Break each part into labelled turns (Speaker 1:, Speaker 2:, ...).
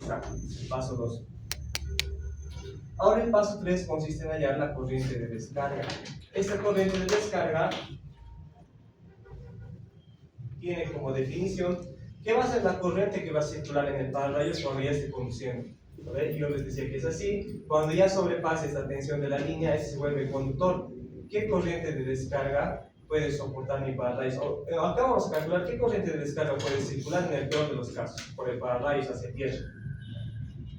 Speaker 1: Exacto, paso 2. Ahora el paso 3 consiste en hallar la corriente de descarga. Esta corriente de descarga tiene como definición que va a ser la corriente que va a circular en el pararrayos cuando ya esté conduciendo. ¿Vale? Yo les decía que es así. Cuando ya sobrepase esta tensión de la línea, ese se vuelve conductor. ¿Qué corriente de descarga puede soportar mi pararrayos? Acá vamos a calcular qué corriente de descarga puede circular en el peor de los casos, por el pararrayos hacia tierra.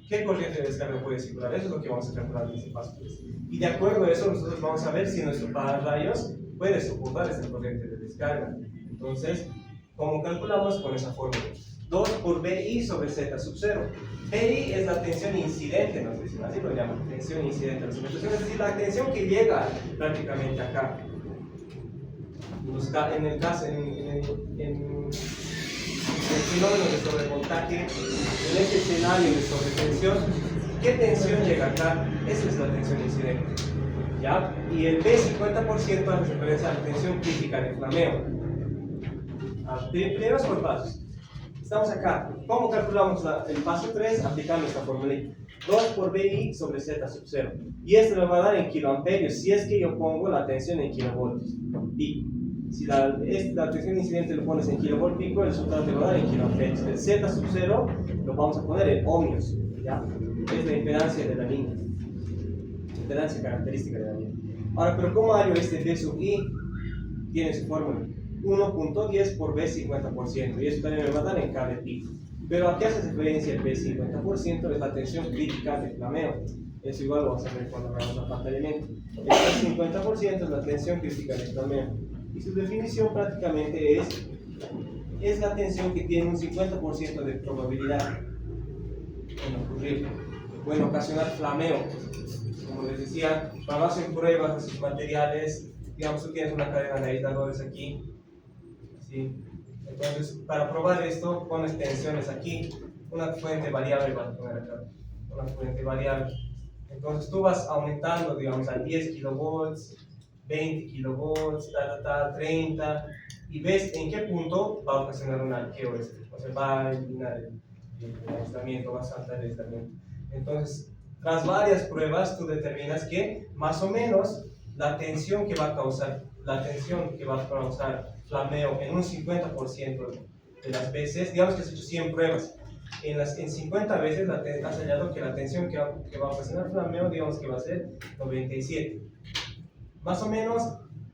Speaker 1: ¿Qué corriente de descarga puede circular? Eso es lo que vamos a calcular en este paso 3. Y de acuerdo a eso, nosotros vamos a ver si nuestro pararrayos puede soportar esta corriente de descarga. Entonces, ¿cómo calculamos? Con esa fórmula. 2 por BI sobre Z sub 0. BI es la tensión incidente, nos dicen, así lo llaman, tensión incidente a la superficie, es decir, la tensión que llega prácticamente acá. En el caso, en el fenómeno de sobrevoltaje, en este escenario de sobretensión, ¿qué tensión llega acá? Esa es la tensión incidente. ¿Ya? Y el B50% hace referencia a la tensión crítica de flameo. Primeros por pasos. Estamos acá. ¿Cómo calculamos el paso 3? Aplicando esta fórmula. 2 por BI sobre Z sub 0. Y esto me va a dar en kiloamperios si es que yo pongo la tensión en kilovoltios. Y si la tensión incidente lo pones en kilovolt pico, el resultado te va a dar en kiloamperios. El Z sub 0 lo vamos a poner en ohmios. ¿Ya? Es la impedancia de la línea. Impedancia característica de la línea. Ahora, pero ¿cómo hallo este B sub I? Tiene su fórmula. 1.10 por B50%, y eso también me va a dar en K de pico. Pero ¿a qué hace referencia el B50%? Es la tensión crítica de flameo. Eso igual lo vamos a ver cuando hagamos la pantalla de mente. El B50% es la tensión crítica de flameo. Y su definición prácticamente es la tensión que tiene un 50% de probabilidad en ocurrir, o en ocasionar flameo. Como les decía, cuando hacen pruebas de sus materiales, digamos, tú tienes una cadena de aisladores aquí, ¿sí? Entonces, para probar esto, pones tensiones aquí, una fuente variable vas a poner acá, una fuente variable. Entonces, tú vas aumentando, digamos, a 10 kilovolts, 20 kilovolts, 30, y ves en qué punto va a ocasionar un arqueo este. O sea, va a eliminar el aislamiento, va a saltar el aislamiento. Entonces, tras varias pruebas, tú determinas que más o menos la tensión que va a causar flameo en un 50% de las veces, digamos que has hecho 100 pruebas, en 50 veces has hallado que la tensión que va a ocasionar flameo, digamos que va a ser 97. Más o menos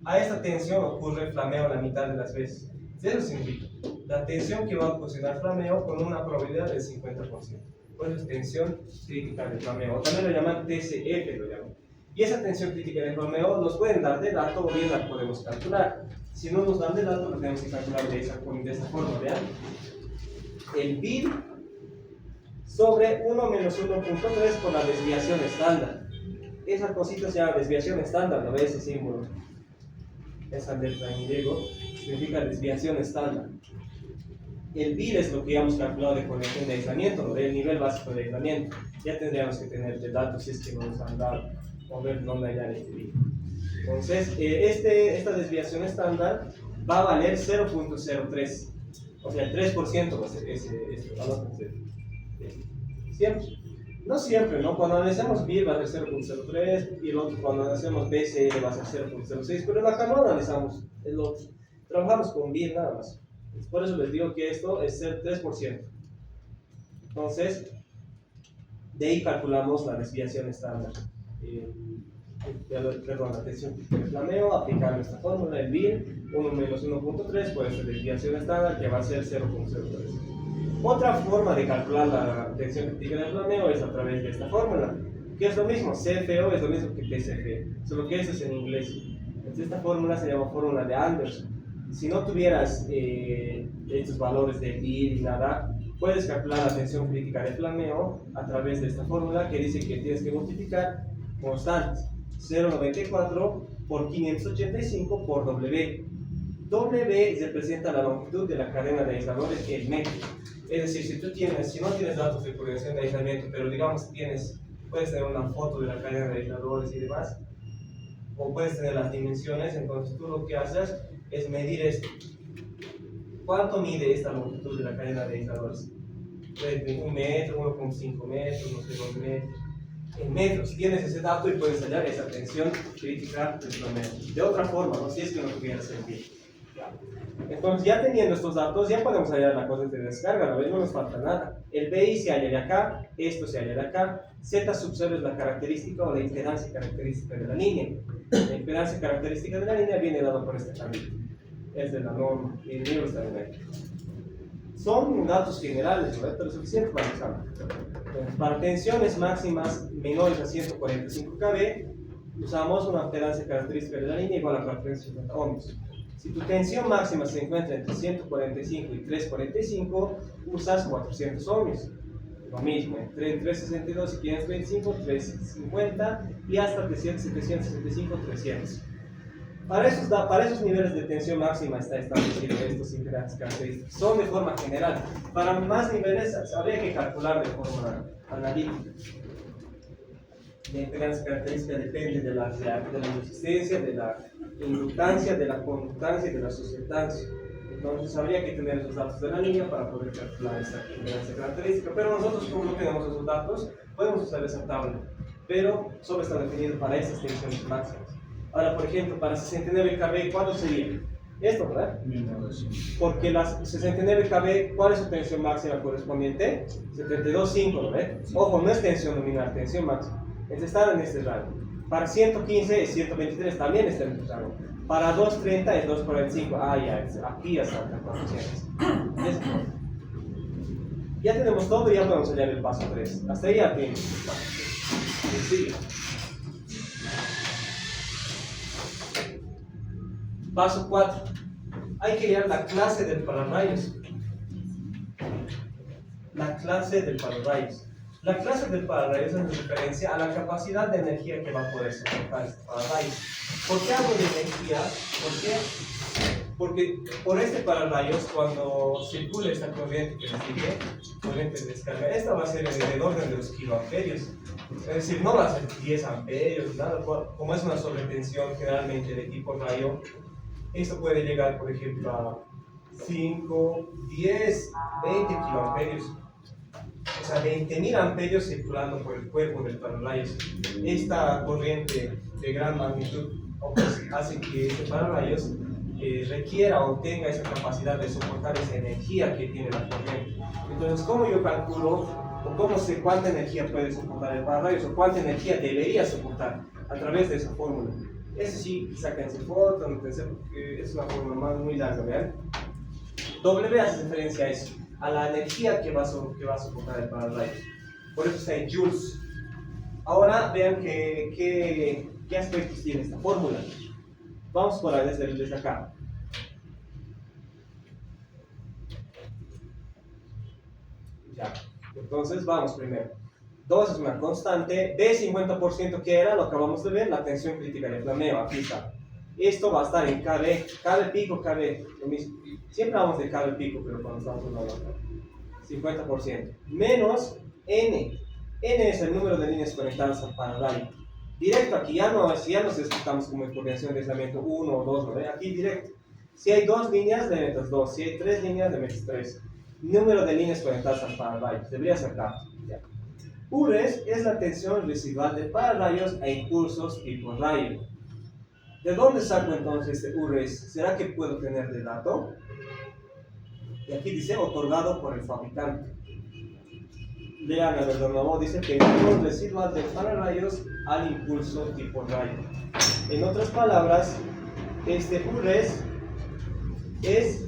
Speaker 1: a esta tensión ocurre flameo la mitad de las veces. Eso significa la tensión que va a ocasionar flameo con una probabilidad del 50%. Por eso es tensión crítica de flameo. O también lo llaman TCF, lo llaman. Y esa tensión crítica de flameo nos pueden dar de dato o bien la podemos calcular. Si no nos dan de dato, lo tenemos que calcular de esta forma. Vean. El BIL sobre 1 menos 1.3 por la desviación estándar. Esa cosita se llama desviación estándar, ¿no ves ese símbolo? Esa letra en griego significa desviación estándar. El BIL es lo que hemos calculado de corrección de aislamiento, ¿no? El nivel básico de aislamiento. Ya tendríamos que tener de datos si es que no nos han dado, o ver dónde hallar este BIL. Entonces, esta desviación estándar va a valer 0.03. O sea, el 3% va a ser ese valor. Siempre. No siempre, ¿no? Cuando analizamos BIL va a ser 0.03 y el otro cuando analizamos BCL va a ser 0.06, pero acá no analizamos el otro. Trabajamos con BIL nada más. Por eso les digo que esto es el 3%. Entonces, de ahí calculamos la desviación estándar. La tensión de flameo, aplicando esta fórmula, el BIL, 1 menos 1.3, puede ser desviación estándar, que va a ser 0.03. Otra forma de calcular la tensión crítica del flameo es a través de esta fórmula, que es lo mismo, CFO es lo mismo que TCF, solo que eso es en inglés. Entonces esta fórmula se llama fórmula de Anderson. Si no tuvieras estos valores de BIL y nada, puedes calcular la tensión crítica de flameo a través de esta fórmula que dice que tienes que multiplicar constantes, 0.94 por 585 por W. W representa la longitud de la cadena de aisladores, el metro. Es decir, si no tienes datos de correlación de aislamiento, pero digamos puedes tener una foto de la cadena de aisladores y demás, o puedes tener las dimensiones, entonces tú lo que haces es medir esto. ¿Cuánto mide esta longitud de la cadena de aisladores? de 1 metro, 1,5 metros, no sé, 2 metros. En metros, tienes ese dato y puedes hallar esa tensión crítica del flameo. De otra forma, ¿no? Si es que no tuviera sentido. Entonces, ya teniendo estos datos, ya podemos hallar la corriente de descarga, ¿no? No nos falta nada. El BI se halla de acá, esto se halla de acá. Z sub 0 es la característica o la impedancia característica de la línea. La impedancia característica de la línea viene dada por este camino. Es de la norma, y el libro está en ahí. Son datos generales, ¿no? Pero suficiente para usarlo. Para tensiones máximas menores a 145 kV, usamos una impedancia característica de la línea igual a 450 ohms. Si tu tensión máxima se encuentra entre 145 y 345, usas 400 ohms. Lo mismo, entre 362 y 525, 350 y hasta 765, 300. Para esos niveles de tensión máxima está establecido estos impedancias características. Son de forma general. Para más niveles habría que calcular de forma analítica. La impedancia característica depende de la resistencia, de la inductancia, de la conductancia y de la susceptancia. Entonces habría que tener esos datos de la línea para poder calcular esta impedancia característica. Pero nosotros, como no tenemos esos datos, podemos usar esa tabla. Pero solo está definido para esas tensiones máximas. Ahora, por ejemplo, para 69 kV, ¿cuánto sería? Esto, ¿verdad? Porque las 69 kV, ¿cuál es su tensión máxima correspondiente? 72,5, ¿no ve? Ojo, no es tensión nominal, tensión máxima. Entonces está en este rango. Para 115 y 123 también está en este rango. Para 230 es 245. Ah, ya, aquí ya salta 400. Ya tenemos todo y ya podemos hallar el paso 3. Hasta ahí ya tenemos. Sencillo. Paso 4. Hay que hallar la clase del pararrayos. La clase del pararrayos. La clase del pararrayos es referencia a la capacidad de energía que va a poder soportar este pararrayos. ¿Por qué hablo de energía? ¿Por qué? Porque por este pararrayos, cuando circule esta corriente que les dije, corriente de descarga, esta va a ser del orden de los kiloamperios. Es decir, no va a ser 10 amperios, nada. Como es una sobretensión generalmente de tipo rayo, esto puede llegar, por ejemplo, a 5, 10, 20 kiloamperios. O sea, 20.000 amperios circulando por el cuerpo del pararrayos. Esta corriente de gran magnitud hace que este pararrayos requiera o tenga esa capacidad de soportar esa energía que tiene la corriente. Entonces, ¿cómo yo calculo o cómo sé cuánta energía puede soportar el pararrayos o cuánta energía debería soportar a través de esa fórmula? Ese sí, sáquense foto, porque es una fórmula muy larga, ¿vean? W hace referencia a eso, a la energía que va a soportar el pararrayos. Por eso está en joules. Ahora vean qué aspectos tiene esta fórmula. Vamos por ahí desde acá. Ya. Entonces vamos primero. 2 es una constante. B 50% que era, lo acabamos de ver, la tensión crítica de flameo. Aquí está. Esto va a estar en KB. KB pico, KB. Lo mismo. Siempre hablamos de KB pico, pero cuando estamos hablando de 50%. Menos N. N es el número de líneas conectadas al pararrayo. Directo aquí, ya no necesitamos como exponencial de aislamiento 1 o 2, ¿no? Aquí directo. Si hay 2 líneas, le metes 2. Si hay 3 líneas, le metes 3. Número de líneas conectadas al pararrayo. Debería ser tanto. Ya. Ures es la tensión residual de pararrayos e impulsos tipo rayo. ¿De dónde saco entonces este Ures? ¿Será que puedo tener de dato? Y aquí dice otorgado por el fabricante. Lean a ver de nuevo, dice tensión residual de pararrayos al impulso tipo rayo. En otras palabras, este Ures es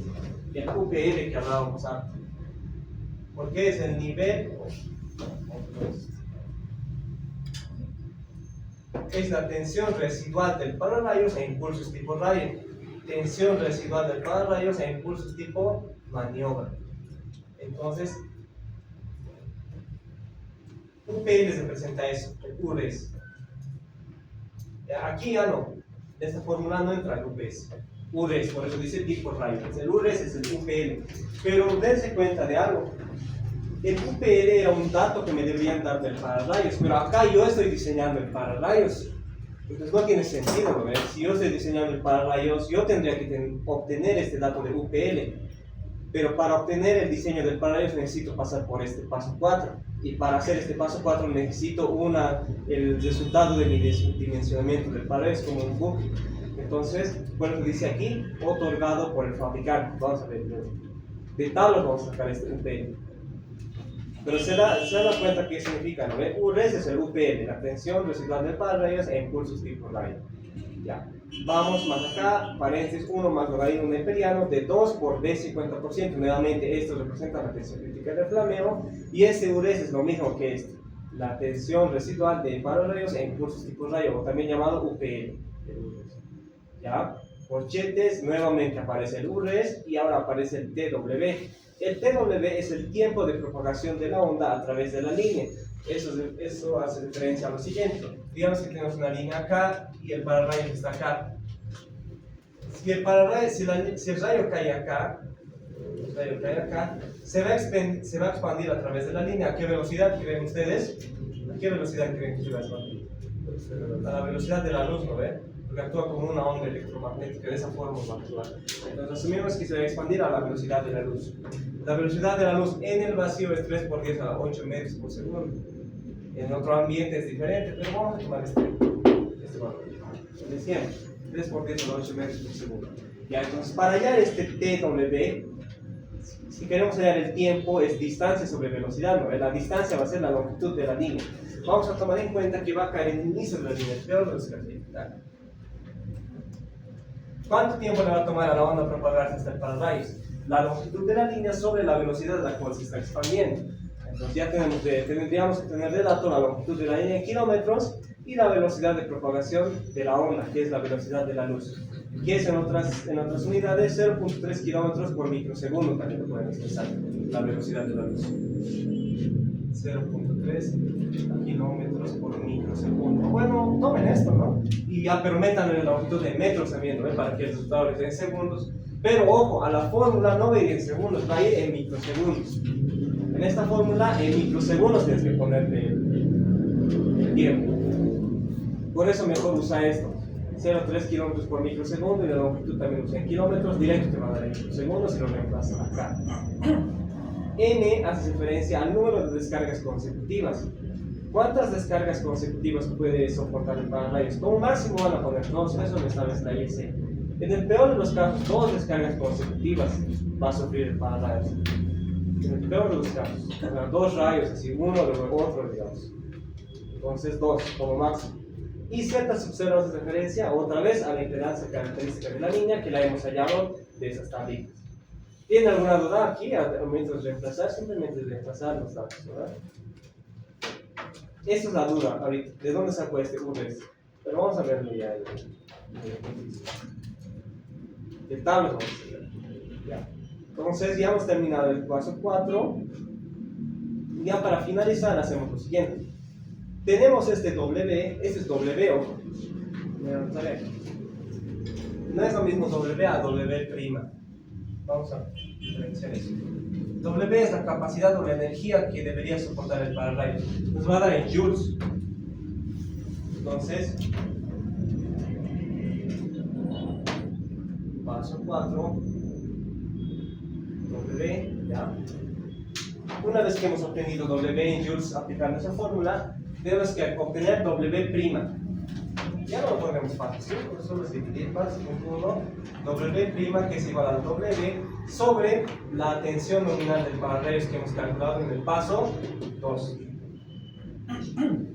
Speaker 1: el UPL que hablábamos antes. Porque es el nivel, es la tensión residual del pararrayos e impulsos tipo rayo. Tensión residual del pararrayos e impulsos tipo maniobra. Entonces, UPL representa eso, el URES. Aquí ya no, de esta fórmula no entra el UPS. URES, por eso dice tipo rayo. El URES es el UPL. Pero dense cuenta de algo. El UPL era un dato que me deberían dar del pararrayos, pero acá yo estoy diseñando el pararrayos. Entonces no tiene sentido, ¿no? Si yo estoy diseñando el pararrayos, yo tendría que obtener este dato de UPL. pero para obtener el diseño del pararrayos necesito pasar por este paso 4. Y para hacer este paso 4 necesito el resultado de mi dimensionamiento del pararrayos como un book. Entonces, bueno, dice aquí, otorgado por el fabricante. Vamos a ver, de tablas vamos a sacar este UPL. Pero se da cuenta qué significa, ¿no? URES es el UPL, la tensión residual del pararrayos e impulsos tipo rayo. Ya. Vamos más acá, paréntesis 1 más logaritmo neperiano de 2 por B 50%. Nuevamente, esto representa la tensión crítica del flameo. Y este URES es lo mismo que esto, la tensión residual de pararrayos e impulsos tipo rayo, o también llamado UPL. ¿Ya? Corchetes, nuevamente aparece el URES y ahora aparece el TW. El TW es el tiempo de propagación de la onda a través de la línea. Eso hace referencia a lo siguiente. Digamos que tenemos una línea acá y el pararrayo está acá. Si el rayo cae acá, se va a expandir a través de la línea. ¿A qué velocidad creen ustedes? ¿A qué velocidad creen que se va a expandir? A la velocidad de la luz, ¿no ven? Porque actúa como una onda electromagnética, de esa forma va a actuar. Entonces asumimos que se va a expandir a la velocidad de la luz. La velocidad de la luz en el vacío es 3 por 10 a la 8 metros por segundo. En otro ambiente es diferente, pero vamos a tomar este valor. De 100, 3 por 10 a la 8 metros por segundo. Ya, entonces para hallar este TW, si queremos hallar el tiempo, es distancia sobre velocidad, ¿no? La distancia va a ser la longitud de la línea. Vamos a tomar en cuenta que va a caer en el inicio de la línea, peor velocidad. ¿Cuánto tiempo le va a tomar a la onda propagarse hasta el pararrayos? La longitud de la línea sobre la velocidad a la cual se está expandiendo. Entonces ya tendríamos que tener de dato la longitud de la línea en kilómetros y la velocidad de propagación de la onda, que es la velocidad de la luz, que es en otras unidades 0.3 kilómetros por microsegundo, también lo pueden expresar, la velocidad de la luz. 0.3 kilómetros por microsegundo. Bueno, tomen esto, ¿no? Y ya, pero métanle la longitud de metros también, ¿no? Para que el resultado les dé en segundos. Pero ojo, a la fórmula no va a ir en segundos, va a ir en microsegundos. En esta fórmula, en microsegundos tienes que ponerle el tiempo. Por eso mejor usa esto. 0.3 kilómetros por microsegundo y la longitud también usa en kilómetros. Directo te va a dar en microsegundos y lo reemplazan acá. N hace referencia al número de descargas consecutivas. ¿Cuántas descargas consecutivas puede soportar el pararrayos? Como máximo van a poner 2, eso lo establece la IEC. En el peor de los casos, 2 descargas consecutivas va a sufrir el pararrayos. En el peor de los casos, o sea, 2 rayos, así, uno luego otro, digamos. Entonces 2 como máximo. Y Z sub 0 hace referencia otra vez a la impedancia característica de la línea que la hemos hallado de esas tablitas. ¿Tienen alguna duda aquí? Mientras reemplazar, simplemente reemplazar los datos, ¿verdad? Esa es la duda ahorita. ¿De dónde sacó este URES? Pero vamos a verlo ya. De tablas vamos a ver. Ya. Entonces ya hemos terminado el paso 4. Ya para finalizar hacemos lo siguiente. Tenemos este W, este es W, ojo. No es lo mismo W a W'. Vamos a diferenciar eso. W es la capacidad o la energía que debería soportar el pararrayos. Nos va a dar en joules. Entonces, paso 4, W, ya. Una vez que hemos obtenido W en joules aplicando esa fórmula, tenemos que obtener W'. Ya no lo ponemos fácil, ¿sí? Solo es dividir fácil con 1, W' que es igual a W sobre la tensión nominal del pararrayos que hemos calculado en el paso 2.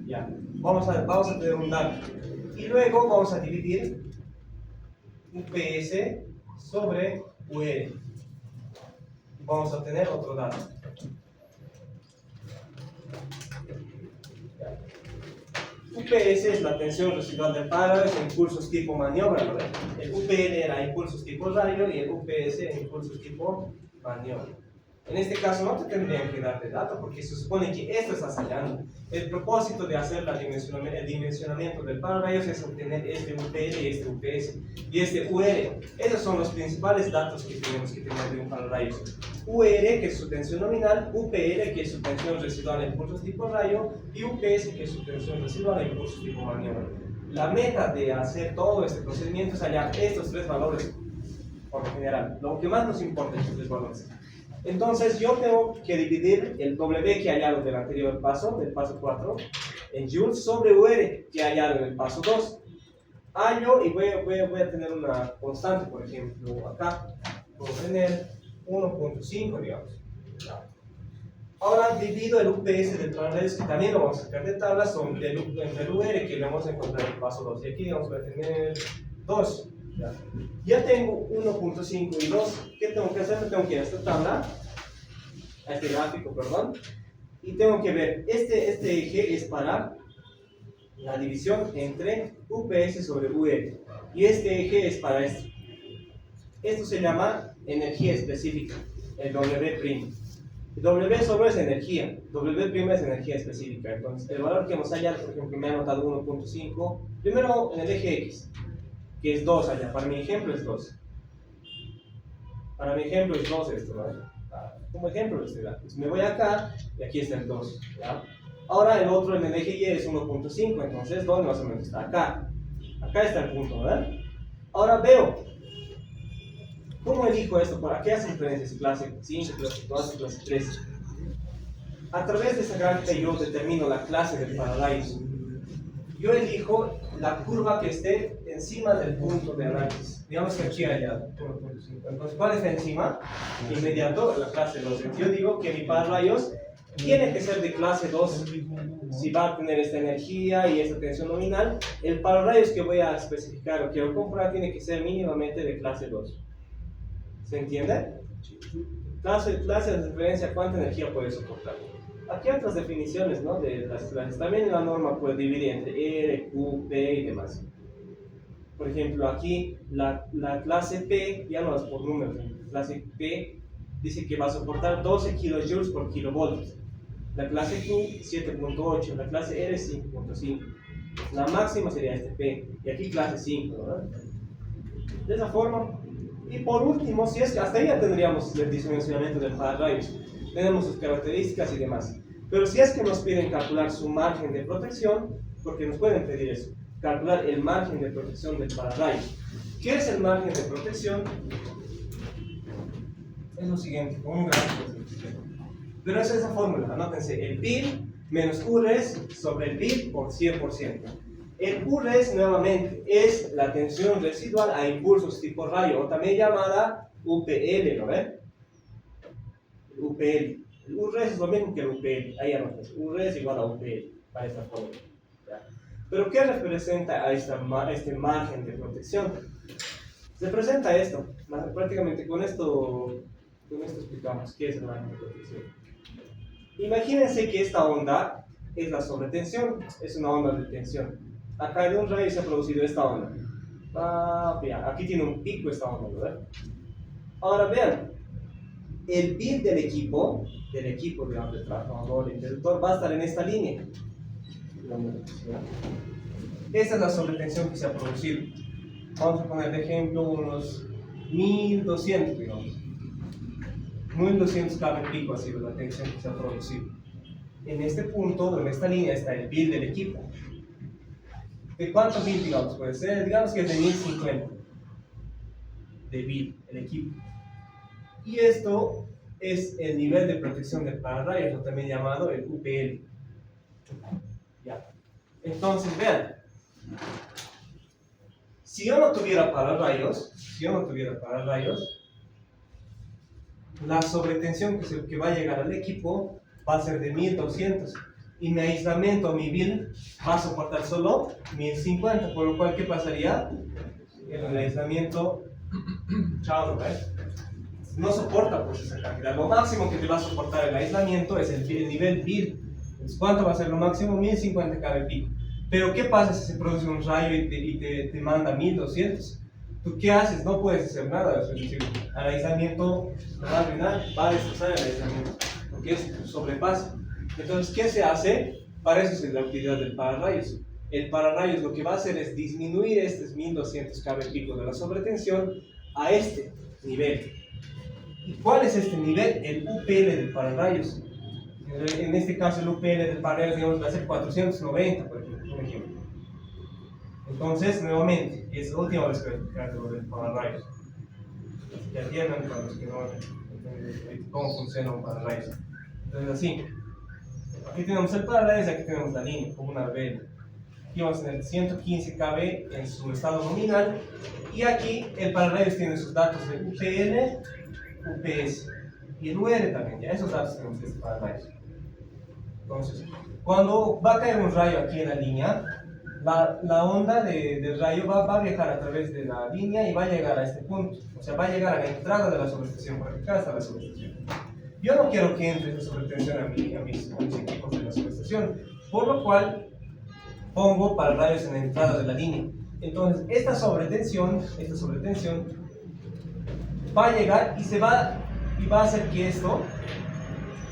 Speaker 1: Ya, vamos a tener un dato. Y luego vamos a dividir UPS sobre UR. Vamos a obtener otro dato. UPS es la tensión residual del pararrayos en impulsos tipo maniobra, ¿no? El UPL era impulsos tipo rayo y el UPS en impulsos tipo maniobra. En este caso no te tendrían que dar de dato porque se supone que esto está hallando. El propósito de hacer el dimensionamiento del pararrayos es obtener este UPL y este UPS y este UR. Esos son los principales datos que tenemos que tener de un pararrayos. UR, que es su tensión nominal, UPL, que es su tensión residual en impulsos tipo rayo, y UPS, que es su tensión residual en impulsos tipo maniobra. La meta de hacer todo este procedimiento es hallar estos tres valores por lo general. Lo que más nos importa es estos tres valores. Entonces yo tengo que dividir el W que he hallado del anterior paso, del paso 4, en joules sobre UR que he hallado en el paso 2. Hallo y voy a tener una constante, por ejemplo, acá. Puedo tener 1.5, digamos. Ahora divido el UPS del paralelo, que también lo vamos a sacar de tabla, son del UR que le vamos a encontrar en el paso 2. Y aquí vamos a tener 2. Ya tengo 1.5 y 2. ¿Qué tengo que hacer? Tengo que ir a esta tabla, a este gráfico, perdón, y tengo que ver, este eje es para la división entre UPS sobre UR, y este eje es para esto. Esto se llama energía específica, el W'. W solo es energía, W' es energía específica. Entonces, el valor que hemos hallado, por ejemplo, me ha anotado 1.5, primero en el eje X, que es 2 allá. Para mi ejemplo es 2. Para mi ejemplo es 2 esto, ¿no? Como ejemplo, pues me voy acá y aquí está el 2. ¿Ya? Ahora el otro en el eje Y es 1.5, entonces ¿dónde más o menos está? Acá. Acá está el punto, ¿verdad? Ahora veo. ¿Cómo elijo esto? ¿Para qué hace diferencia si clase 5, clase 4, clase 3? A través de esa gráfica yo determino la clase del paralaiso. Yo elijo la curva que esté encima del punto de análisis. Digamos que aquí hay 1.5. Entonces, ¿cuál está encima? Inmediato, la clase 2. Yo digo que mi pararrayos tiene que ser de clase 2. Si va a tener esta energía y esta tensión nominal, el pararrayos que voy a especificar o quiero comprar tiene que ser mínimamente de clase 2. ¿Se entiende? Clase de referencia, ¿cuánta energía puede soportar? Aquí hay otras definiciones, ¿no? De las clases. También en la norma puede dividir entre R, Q, P y demás. Por ejemplo, aquí la clase P, ya no es por números, la clase P dice que va a soportar 12 kilojoules por kilovolts. La clase Q, 7.8. La clase R, 5.5. La máxima sería este P. Y aquí clase 5, ¿verdad? De esa forma. Y por último, si es que hasta ahí ya tendríamos el dimensionamiento del pararrayos. Tenemos sus características y demás. Pero si es que nos piden calcular su margen de protección, porque nos pueden pedir eso, calcular el margen de protección del pararrayos. ¿Qué es el margen de protección? Es lo siguiente, con un gráfico. Pero es esa fórmula, anótense, el PIB menos URES sobre el PIB por 100%. El URES, nuevamente, es la tensión residual a impulsos tipo rayo, o también llamada UPL, ¿no ven? UPL. El URES es lo mismo que el UPL, ahí anótense, URES igual a UPL, para esta fórmula. ¿Ya? Pero ¿qué representa a este margen de protección? Representa esto, prácticamente con esto explicamos qué es el margen de protección. Imagínense que esta onda es la sobretensión, es una onda de tensión. Acá de un rayo se ha producido esta onda. Aquí tiene un pico esta onda, ¿verdad? Ahora vean, el bit del equipo, digamos, del transformador, el interruptor, va a estar en esta línea. Esta es la sobretensión que se ha producido. Vamos a poner de ejemplo unos 1200, digamos. 1200 kV pico ha sido la tensión que se ha producido. En este punto, en esta línea, está el bit del equipo. ¿De cuántos bit, digamos? Puede ser, digamos que es de 1050 de bit el equipo. Y esto es el nivel de protección del pararrayos, también llamado el UPL. Ya. Entonces, vean, si yo no tuviera pararrayos, la sobretensión que va a llegar al equipo va a ser de 1200 y mi aislamiento, mi bill, va a soportar solo 1050, por lo cual, ¿qué pasaría? El aislamiento, chao, ¿no ves? No soporta pues esa cantidad. Lo máximo que te va a soportar el aislamiento es el nivel bill. Entonces, ¿cuánto va a ser lo máximo? 1050 kV pico. Pero ¿qué pasa si se produce un rayo y te manda 1200? ¿Tú qué haces? No puedes hacer nada. Es decir, el aislamiento no va a arruinar, va a destrozar el aislamiento, porque es un sobrepaso. Entonces, ¿qué se hace? Para eso es la utilidad del pararrayos. El pararrayos lo que va a hacer es disminuir estos 1200 kV pico de la sobretensión a este nivel. ¿Y cuál es este nivel? El UPL del pararrayos. En este caso, el UPL del pararrayos, digamos, va a ser 490, por ejemplo, un ejemplo. Entonces, nuevamente, es la última vez que voy a explicar lo del pararrayos. Así que atiendan para los que no cómo funciona un pararrayos. Entonces así, aquí tenemos el pararrayos y aquí tenemos la línea, como una vela. Aquí vamos a tener 115 kb en su estado nominal y aquí el pararrayos tiene sus datos de UPN, UPS y el UR también, ya esos datos tenemos de este pararrayos. Entonces, cuando va a caer un rayo aquí en la línea, la onda del rayo va a viajar a través de la línea y va a llegar a este punto. O sea, va a llegar a la entrada de la subestación, porque acá está la subestación. Yo no quiero que entre esa sobretensión a mis equipos de la subestación, por lo cual pongo pararrayos en la entrada de la línea. Entonces, esta sobretensión va a llegar y va a hacer que esto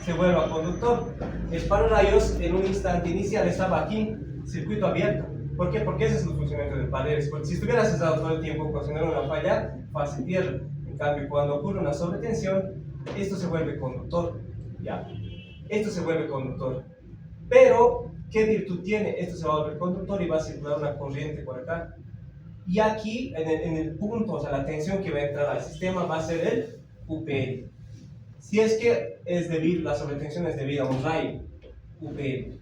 Speaker 1: se vuelva conductor. El pararrayos en un instante inicial estaba aquí, circuito abierto. ¿Por qué? Porque ese es el funcionamiento de paredes. Porque si estuviera cesado todo el tiempo ocasionando una falla, fase tierra. En cambio, cuando ocurre una sobretensión, esto se vuelve conductor. ¿Ya? Esto se vuelve conductor. Pero, ¿qué virtud tiene? Esto se va a volver conductor y va a circular una corriente por acá. Y aquí, en el punto, o sea, la tensión que va a entrar al sistema va a ser el UPL. Si es que la sobretensión es debida a un rayo, UPL.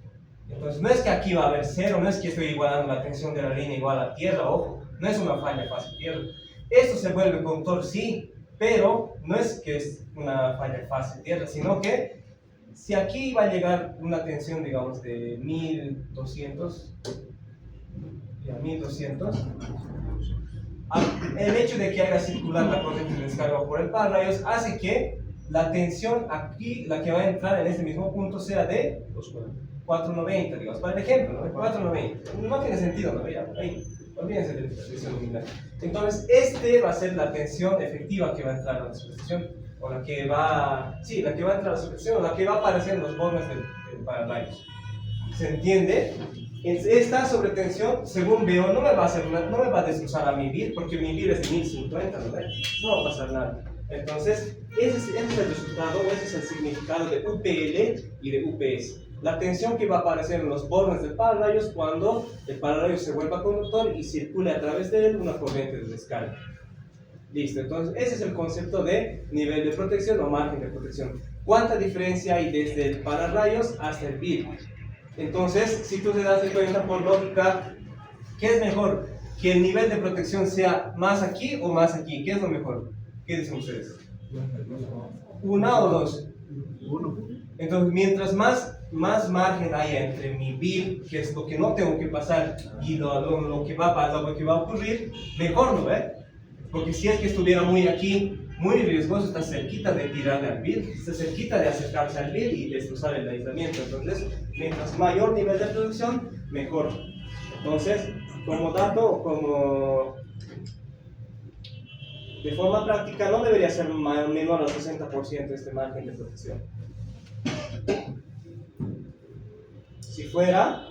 Speaker 1: Entonces, no es que aquí va a haber cero, no es que estoy igualando la tensión de la línea igual a tierra, ojo, no es una falla fase tierra. Esto se vuelve conductor, sí, pero no es que es una falla fase tierra, sino que si aquí va a llegar una tensión, digamos, de 1200, el hecho de que haga circular la corriente de descarga por el pararrayos hace que la tensión aquí, la que va a entrar en este mismo punto, sea de 490, digamos, para el ejemplo, ¿no? 490. No tiene sentido, ¿no? Ya, ahí, olvídense de la tensión nominal. Entonces, va a ser la tensión efectiva que va a entrar a la subestación, o la que va a entrar a la subestación, o la que va a aparecer en los bordes del pararrayos. ¿Se entiende? Esta sobretensión, según veo, no me va a destrozar a mi BIR, porque mi BIR es de 1050, ¿no? No va a pasar nada. Entonces, ese es el resultado, ese es el significado de UPL y de UPS. La tensión que va a aparecer en los bordes del pararrayos cuando el pararrayos se vuelva conductor y circule a través de él una corriente de descarga. Listo, entonces ese es el concepto de nivel de protección o margen de protección. ¿Cuánta diferencia hay desde el pararrayos hasta el BIR? Entonces, si tú te das cuenta por lógica, ¿qué es mejor? ¿Que el nivel de protección sea más aquí o más aquí? ¿Qué es lo mejor? ¿Qué dicen ustedes? ¿Una o dos? Uno. Entonces, mientras más margen haya entre mi BIR, que es lo que no tengo que pasar, y lo que va a ocurrir, mejor, ¿no? Porque si es que estuviera muy aquí, muy riesgoso, está cerquita de tirarle al BIR, está cerquita de acercarse al BIR y destrozar el aislamiento. Entonces, mientras mayor nivel de producción, mejor. Entonces, como dato, de forma práctica, no debería ser menor al 60% este margen de protección. Si fuera,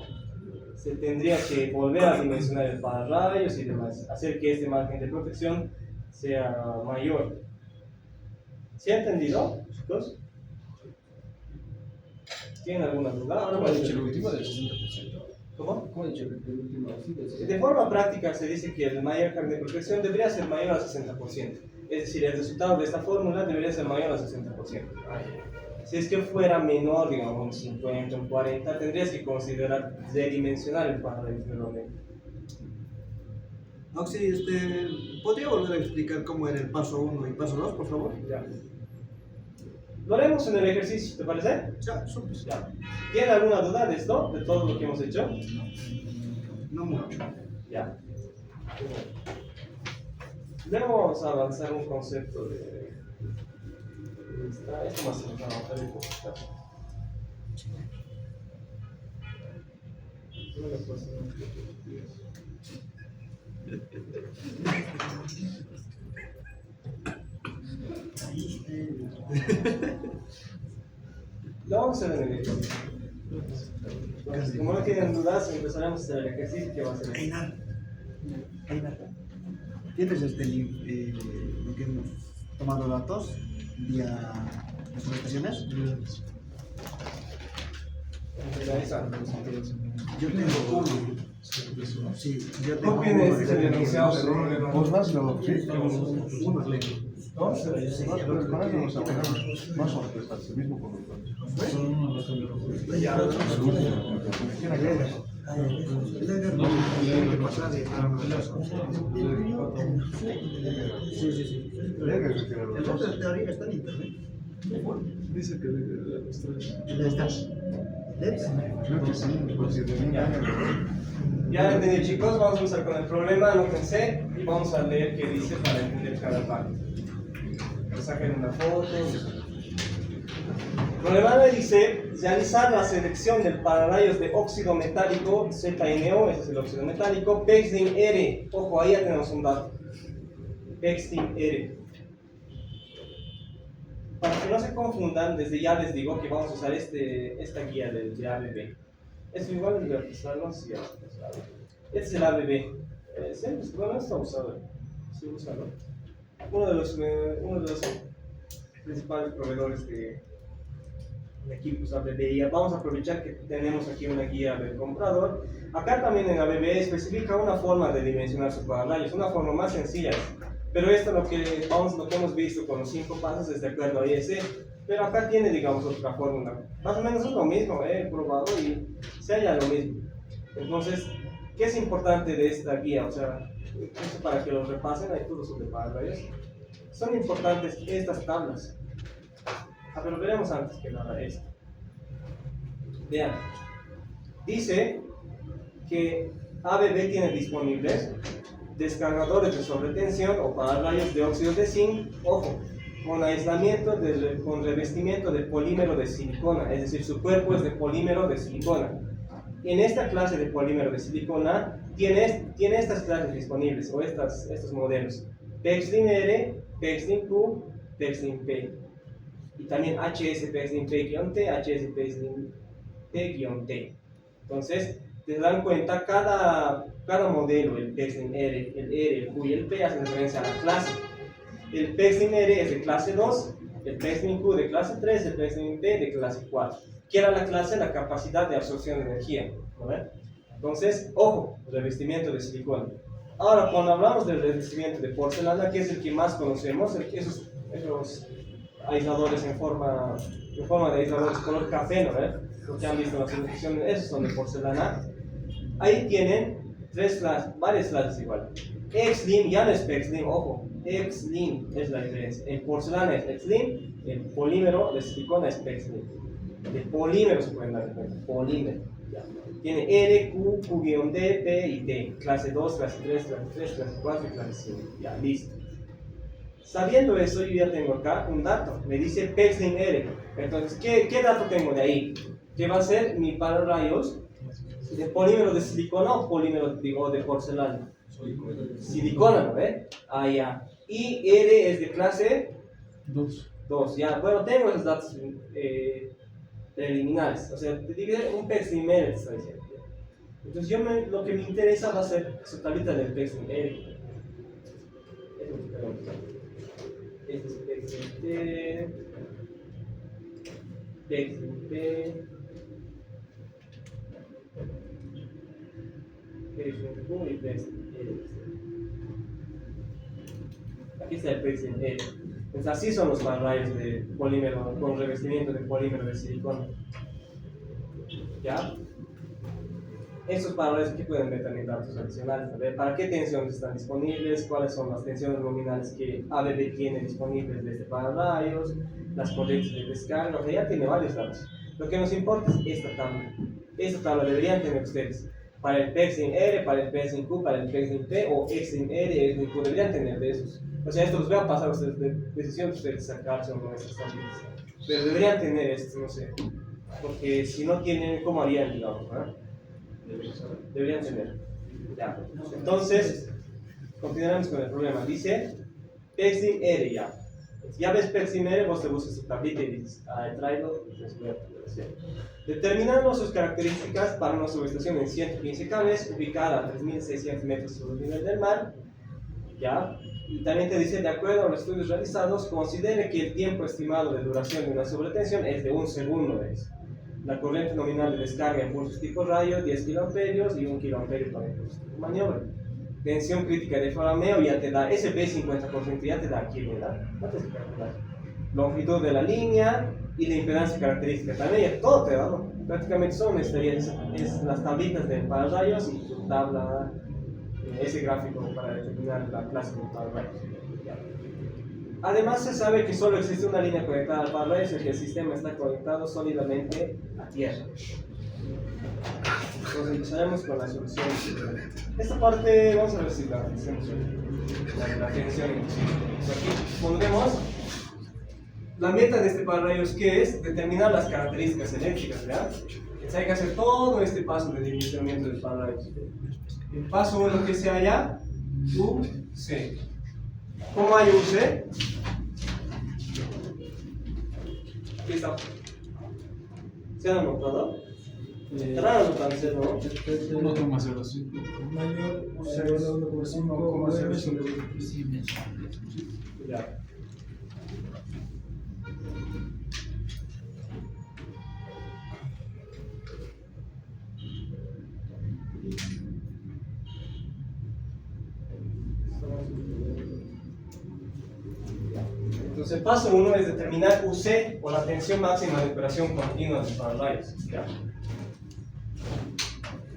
Speaker 1: se tendría que volver a dimensionar el pararrayos y demás, hacer que este margen de protección sea mayor. ¿Se ha entendido, chicos? ¿Tienen alguna duda?
Speaker 2: ¿Cómo ha dicho el último del 60%?
Speaker 1: ¿Cómo?
Speaker 2: ¿Cómo ha dicho el último?
Speaker 1: De forma práctica se dice que el margen de protección debería ser mayor al 60%. Es decir, el resultado de esta fórmula debería ser mayor al 60%. Si es que fuera menor, digamos un 50, un 40, tendrías que considerar redimensionar el pararrayos nuevamente.
Speaker 3: Oxy, ¿podría volver a explicar cómo era el paso 1 y paso 2, por favor?
Speaker 1: Ya. Lo haremos en el ejercicio, ¿te parece?
Speaker 3: Ya, súper.
Speaker 1: Ya. ¿Tienen alguna duda de esto? ¿De todo lo que hemos hecho?
Speaker 3: No mucho.
Speaker 1: Ya. Luego vamos a avanzar un concepto de... Esto más se trabaja de cosas. No le pasa nada. Lo vamos a hacer en el ejercicio. Entonces, como no tienen dudas, empezaremos a hacer el ejercicio que va a ser.
Speaker 3: Einar, ¿tienes lo que hemos tomado datos vía las presentaciones? Yo tengo uno. Sí, yo tengo
Speaker 1: ¿Copien este enunciado de
Speaker 3: Vos vas, lo sí, uno.
Speaker 2: No, con eso nos abonamos. No son prestarse, el mismo conductor.
Speaker 3: Sí, sí, sí. El otro en teoría está en internet.
Speaker 2: Dice que de los tres.
Speaker 3: ¿Dónde estás?
Speaker 2: Creo que sí, por 7,000 años.
Speaker 1: Ya entendí, chicos, vamos a empezar con el problema, anótense y vamos a leer qué dice para entender cada parte. Saquen una foto. El problema me dice realizar la selección del pararrayos de óxido metálico ZNO, ese es el óxido metálico, PEXDIN-R. Ojo, ahí ya tenemos un dato. PEXDIN-R. Para que no se confundan, desde ya les digo que vamos a usar esta guía de ABB. Es igual el vertical, no sé si ya se sabe. Este es el ABB. Bueno, está usado. Sí, usado. Uno de los principales proveedores de equipos ABB. Y vamos a aprovechar que tenemos aquí una guía del comprador. Acá también en ABB especifica una forma de dimensionar su pararrayos, una forma más sencilla. Pero esto lo que hemos visto con los 5 pasos es de acuerdo a ese. Pero acá tiene, digamos, otra fórmula. Más o menos es lo mismo, he probado y se halla lo mismo. Entonces, ¿qué es importante de esta guía? O sea, esto para que lo repasen, hay todos sobre pararrayos. Son importantes estas tablas. Pero veremos antes que nada esto. Vean, dice que ABB tiene disponibles descargadores de sobretensión o pararrayos de óxido de zinc, ojo, con aislamiento, con revestimiento de polímero de silicona, es decir, su cuerpo es de polímero de silicona. En esta clase de polímero de silicona tiene estas clases disponibles, o estos modelos: PEXDIN-R, PEXDIN-Q, PEXDIN-P. Y también HS PEXDIN-P-T, HS PEXDIN-P-T. Entonces, te dan cuenta, cada modelo, el PEXDIN-R, el R, el Q y el P, hacen referencia a la clase. El PEXDIN-R es de clase 2, el PEXDIN-Q de clase 3, el PEXDIN-P de clase 4. ¿Qué era la clase? La capacidad de absorción de energía. ¿No ven? Entonces, ojo, revestimiento de silicona. Ahora, cuando hablamos del revestimiento de porcelana, que es el que más conocemos, esos aisladores en forma de aisladores color café, ¿no ven? Lo que han visto en las ilustraciones, esos son de porcelana. Ahí tienen varias clases igual. X-Lim ya no es PEXDIN, ojo, X-Lim es la diferencia. En porcelana es X-Lim, en polímero de silicona es PEXDIN. De polímero se pueden dar cuenta, polímero. Ya. Tiene R, Q, Q-D, P y T. Clase 2, clase 3, clase 3, clase 4 y clase 5. Ya, listo. Sabiendo eso, yo ya tengo acá un dato. Me dice PEXDIN-R. Entonces, ¿qué dato tengo de ahí? Que va a ser mi pararrayos de polímero de silicona o polímero de porcelana. Silicona, ¿no ve? Ah, ya. Y R es de clase 2. Ya, bueno, tengo esos datos preliminares. O sea, te divide un PEXDIN-R, te está diciendo. Entonces, lo que me interesa va a ser su tablita del PEXDIN-R. Este es PEXDIN-T, PEXDIN-P, PEXDIN-Q y PEXDIN-R. Aquí está el PEXDIN-R. Entonces, así son los pararrayos de polímero con revestimiento de polímero de silicona. ¿Ya? Estos pararrayos aquí pueden ver también datos adicionales. A ver, ¿para qué tensiones están disponibles? ¿Cuáles son las tensiones nominales que ABB tiene disponibles de este pararrayos? Las corrientes de descarga. O sea, ya tiene varios datos. Lo que nos importa es esta tabla. Esta tabla deberían tener ustedes. Para el PEXDIN-R, para el PEXDIN-Q, para el PEXDIN-P o XDIN-R, XDIN-Q, deberían tener de esos. O sea, esto los voy a pasar a ustedes, de decisión de ustedes sacarse o no esas tablitas. Pero deberían tener esto, no sé. Porque si no tienen, ¿cómo harían, digamos? Deberían tener. Ya. Entonces, continuamos con el problema. Dice PEXDIN-R ya. Ya ves PEXDIN-R, vos te buscas tu tablita y dices, tráelo, determinando sus características para una subestación en 115 cables, ubicada a 3.600 metros sobre el nivel del mar. Ya. Y también te dice, de acuerdo a los estudios realizados, considere que el tiempo estimado de duración de una sobretensión es de 1 segundo. La corriente nominal de descarga en pulsos tipo rayo, 10 kiloamperios y 1 kiloamperio para impulsos tipo maniobra. tensión crítica de flameo ya te da, ese B50% ya te da aquí, ¿verdad? No te sé calcular. Longitud de la línea y la impedancia característica también, ya todo te da, ¿no? Prácticamente son es las tablitas de pararrayos y tu tabla, ese gráfico para determinar la clase de pararrayos. Además se sabe que solo existe una línea conectada al pararrayos y que el sistema está conectado sólidamente a tierra. Entonces empezaremos con la solución. Esta parte vamos a ver si la hacemos la tensión. Aquí pondremos la meta de este pararrayos, que es determinar las características eléctricas, ¿verdad? Entonces hay que hacer todo este paso de dimensionamiento del pararrayos. El paso 1 que se halla, UC. ¿Cómo hay UC? Aquí está. ¿Se han anotado? Estarán anotándose, ¿no?
Speaker 2: 1,05.
Speaker 4: Mayor o 0,5.
Speaker 1: Ya. Entonces el paso 1 es determinar UC o la tensión máxima de operación continua de pararrayos. ¿Ya?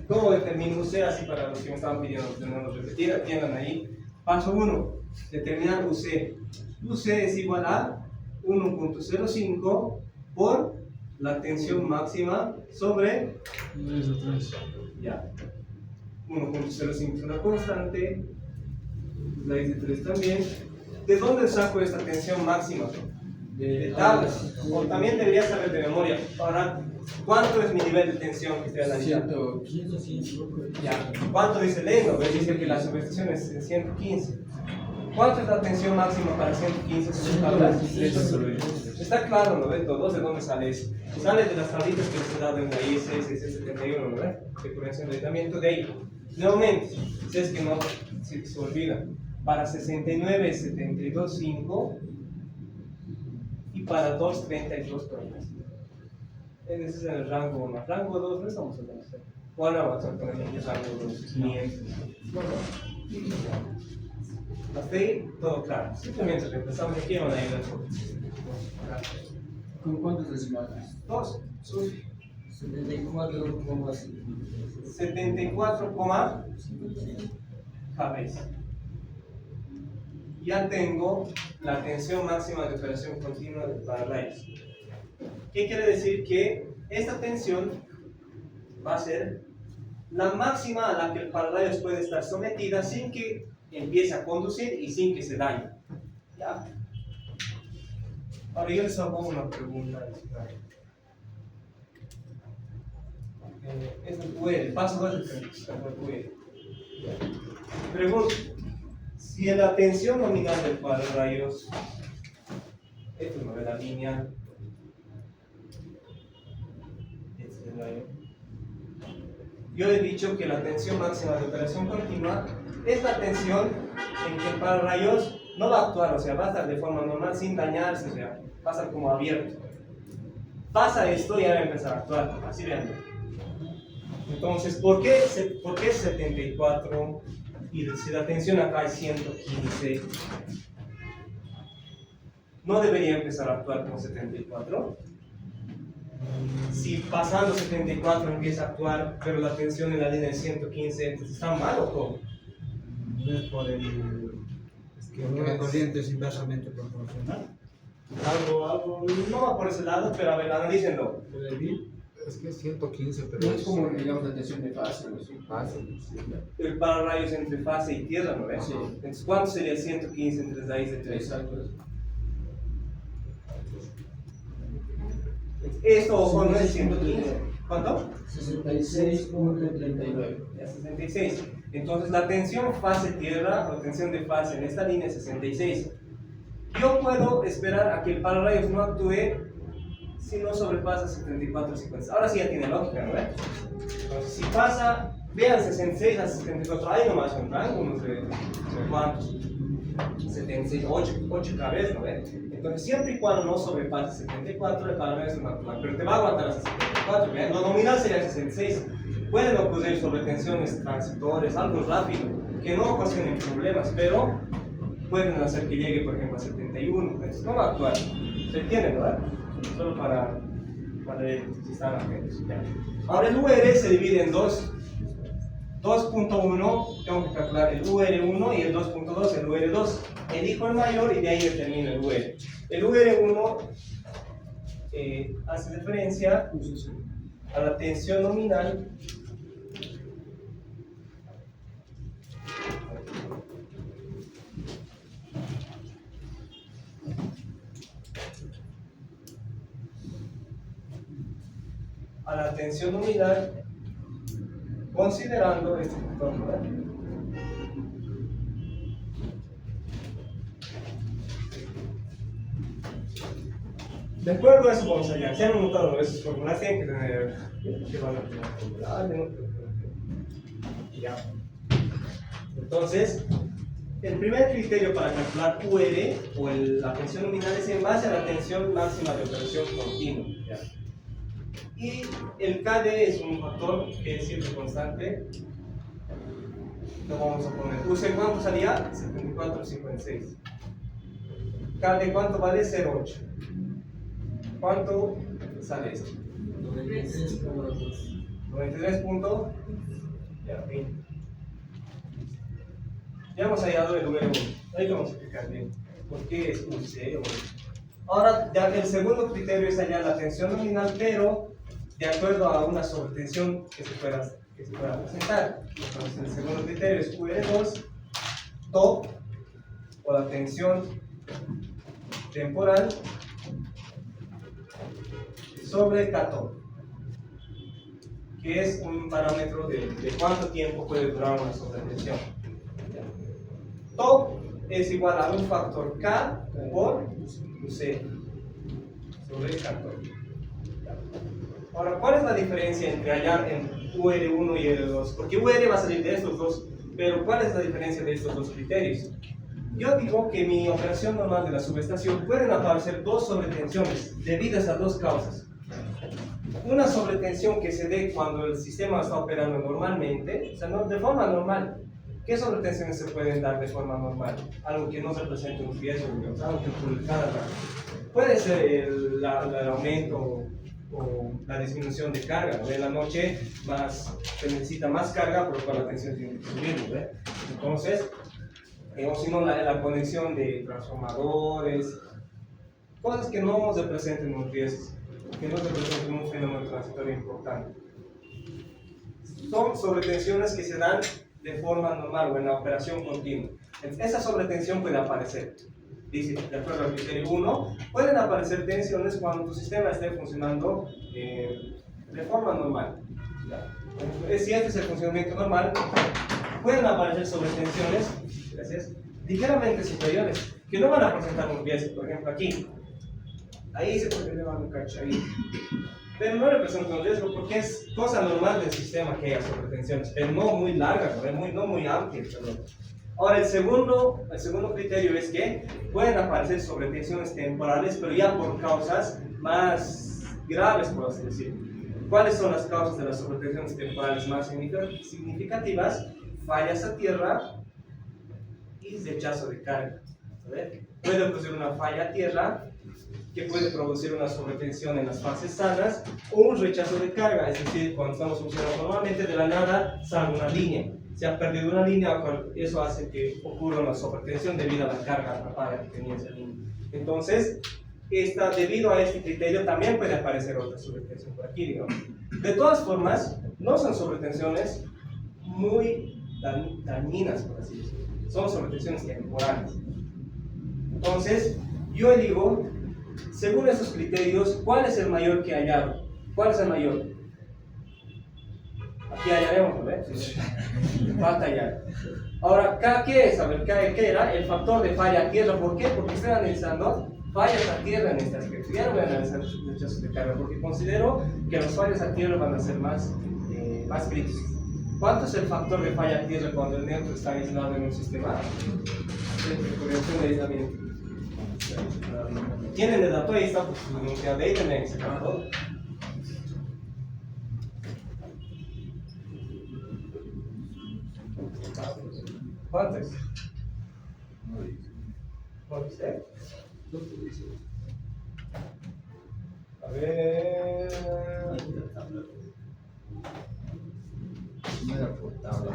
Speaker 1: ¿Cómo determino UC? Así para los que me estaban pidiendo que no lo repetir, atiendan ahí. Paso 1, determinar UC. UC es igual a 1.05 por la tensión máxima sobre ya. 1.05 es una constante, raíz de 3 también. ¿De dónde saco esta tensión máxima? De tablas. O también debería saber de memoria. Ahora, ¿cuánto es mi nivel de tensión que estoy analizando?
Speaker 4: 115.
Speaker 1: Ya. ¿Cuánto dice Leno? Dice que la subestación es en 115. ¿Cuánto es la tensión máxima para 115 según tablas? Está claro, ¿no ve? Todos de dónde sale eso. Sale de las tablitas que les he dado en la ISS 71, ¿no ve? De corrección de aislamiento. De ahí. Nuevamente, si es que no se olvida. Para 69 es 72.5 y para 232 ese es el rango 1. Rango 2 no estamos hablando. ¿Cuál avanza con el rango 2? 500. Hasta ahí todo claro. Simplemente reemplazamos aquí van a ir
Speaker 4: ¿Con cuántos decimales?
Speaker 1: 2.
Speaker 4: 74,5.
Speaker 1: 74, cabeza. Ya tengo la tensión máxima de operación continua del pararrayos. ¿Qué quiere decir? Que esta tensión va a ser la máxima a la que el pararrayos puede estar sometida sin que empiece a conducir y sin que se dañe. ¿Ya? Ahora yo les hago una pregunta. Es el QE, el paso 2 es el QE. Pregunto. Si la tensión nominal del pararrayos, esto no es la línea, este es el rayo. Yo he dicho que la tensión máxima de operación continua es la tensión en que el pararrayos no va a actuar, o sea, va a estar de forma normal sin dañarse, o sea, va a estar como abierto. Pasa esto y ya va a empezar a actuar, así vean. Entonces, ¿por qué 74? Y si la tensión acá es 115, ¿no debería empezar a actuar con 74? Si pasando 74 empieza a actuar, pero la tensión en la línea es 115, entonces ¿está mal o cómo?
Speaker 3: No es por el. Es que la corriente es inversamente proporcional.
Speaker 1: Algo, no va por ese lado, pero a ver, analícenlo.
Speaker 5: Es que es 115, pero
Speaker 4: No es como, digamos, la tensión de fase, ¿no? Sí.
Speaker 1: El pararrayos entre fase y tierra, ¿no ves?
Speaker 4: Sí.
Speaker 1: Entonces, ¿cuánto sería 115 entre raíz de 3?
Speaker 4: Exacto.
Speaker 1: Esto, ojo, no es 115. ¿Cuánto?
Speaker 4: 66,39.
Speaker 1: Ya, 66. Entonces, la tensión fase-tierra, o tensión de fase en esta línea es 66. Yo puedo esperar a que el pararrayos no actúe si no sobrepasa 74,50. Ahora sí ya tiene lógica, ¿no? Entonces, si pasa, vean 66 a 74, hay nomás un rango, no sé cuántos, 76, 8 cabezas, ¿no? Entonces, siempre y cuando no sobrepase 74, el pararrayos no actúa, pero te va a aguantar hasta 74, ¿verdad? Lo nominal sería 66. Pueden ocurrir sobretensiones transitorias, algo rápido, que no ocasionen problemas, pero pueden hacer que llegue, por ejemplo, a 71. Entonces, no va a actuar. ¿Se entiende, verdad? Solo para ver si están atentos. Ahora el UR se divide en dos. 2.1, tengo que calcular el UR1 y el 2.2, el UR2. Elijo el mayor y de ahí determino el UR. El UR1 hace referencia a la tensión nominal considerando este factor, ¿verdad? De acuerdo a eso vamos allá. Si han notado esos fórmulas, tienen que tener que van a tener formulario, ya. Entonces, el primer criterio para calcular UR o la tensión nominal es en base a la tensión máxima de operación continua. ¿Ya? Y el KD es un factor que es siempre constante. Lo vamos a poner. ¿Use cuánto salía? 74.56. KD, ¿cuánto vale? 0.8. ¿Cuánto sale esto? 93 puntos. Ya, fin. Ya hemos hallado el V1. Ahí lo vamos a explicar bien. ¿Por qué es UC? Ahora, ya el segundo criterio es hallar la tensión nominal, pero de acuerdo a una sobretensión que se pueda presentar. Entonces, el segundo criterio es UR2, top, o la tensión temporal, sobre K-top, que es un parámetro de cuánto tiempo puede durar una sobretensión. Top es igual a un factor K por UC sobre K-top. Ahora, ¿cuál es la diferencia entre hallar en UR1 y UR2? Porque UR va a salir de estos dos, pero ¿cuál es la diferencia de estos dos criterios? Yo digo que en mi operación normal de la subestación pueden aparecer dos sobretensiones debidas a dos causas. Una sobretensión que se dé cuando el sistema está operando normalmente, o sea, no, de forma normal. ¿Qué sobretensiones se pueden dar de forma normal? Algo que no represente un riesgo, digamos, algo que por cada rato. Puede ser el aumento o la disminución de carga, ¿no? En la noche se necesita más carga, por lo cual la tensión tiene que subir, ¿no? Entonces, o si no, la conexión de transformadores, cosas que no representen un riesgo, que no representen un fenómeno transitorio importante. Son sobretensiones que se dan de forma normal o en la operación continua. Esa sobretensión puede aparecer. Dice, de acuerdo al criterio 1, pueden aparecer tensiones cuando tu sistema esté funcionando de forma normal. Si este es el funcionamiento normal, pueden aparecer sobretensiones, gracias, ligeramente superiores, que no van a presentar un riesgo. Por ejemplo, aquí, ahí se puede elevar un cacho ahí, pero no representa un riesgo porque es cosa normal del sistema que haya sobretensiones, pero no muy largas, no muy amplias. Ahora, el segundo criterio es que pueden aparecer sobretensiones temporales, pero ya por causas más graves, por así decir. ¿Cuáles son las causas de las sobretensiones temporales más significativas? Fallas a tierra y rechazo de carga. Puede producir una falla a tierra que puede producir una sobretensión en las fases sanas o un rechazo de carga, es decir, cuando estamos funcionando normalmente, de la nada sale una línea. Se ha perdido una línea, eso hace que ocurra una sobretensión debido a la carga atrapada que tenía esa línea. Entonces, debido a este criterio también puede aparecer otra sobretensión por aquí, digamos. De todas formas, no son sobretensiones muy dañinas, por así decirlo. Son sobretensiones temporales. Entonces, yo digo, según esos criterios, ¿cuál es el mayor que hallado? ¿Cuál es el mayor? Aquí hallaremos, ¿no? Falta hallar. Ahora, ¿qué es? A ver, ¿qué era? El factor de falla a tierra. ¿Por qué? Porque estoy analizando fallas a tierra en este aspecto. Ya no voy a analizar rechazos de carga, porque considero que los fallos a tierra van a ser más críticos. ¿Cuánto es el factor de falla a tierra cuando el neutro está aislado en un sistema? De aislamiento. Tienen el dato, ahí está, pues, de ahí tienen que sacar todo. ¿Cuánto es? ¿No dice? A ver.
Speaker 4: No era por tabla.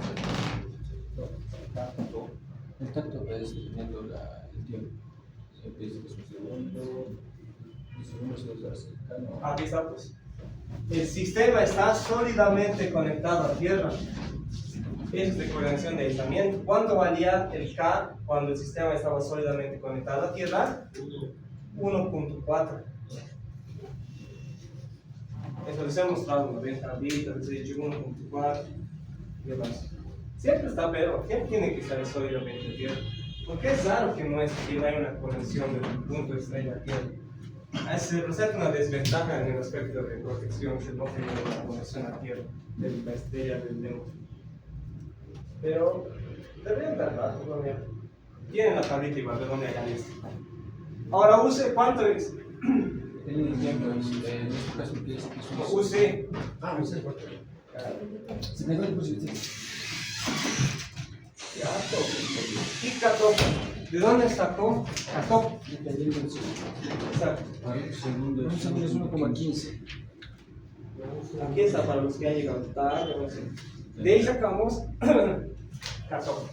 Speaker 4: El tacto es dependiendo el tiempo. Siempre es un segundo. Y segundo se usa cercano.
Speaker 1: Aquí está, pues. El sistema está sólidamente conectado a tierra. Eso es de coordinación de aislamiento. ¿Cuánto valía el K cuando el sistema estaba sólidamente conectado a tierra? 1.4. Eso les he mostrado 90 bits, les he dicho 1.4 y demás. Siempre está peor. ¿Quién tiene que estar sólidamente a tierra? Porque es raro que no hay una conexión del punto de estrella a tierra. Se presenta una desventaja en el aspecto de protección si no tiene una conexión a tierra de la estrella del demo. Pero deberían dar datos, ¿no? Tienen la tablita igual de donde hayan esto. Ahora use, ¿cuánto es?
Speaker 4: Hay un ejemplo, en este caso que es un
Speaker 1: Use.
Speaker 5: Ah, no sé.
Speaker 4: se me da el positivo.
Speaker 1: Ya, toque. Y K-top. ¿De dónde sacó? K-top.
Speaker 4: Dependiendo del segundo.
Speaker 1: Exacto.
Speaker 4: Un segundo es 1,15.
Speaker 1: Aquí está para los que han llegado tarde. No sé. De ahí sacamos K-top.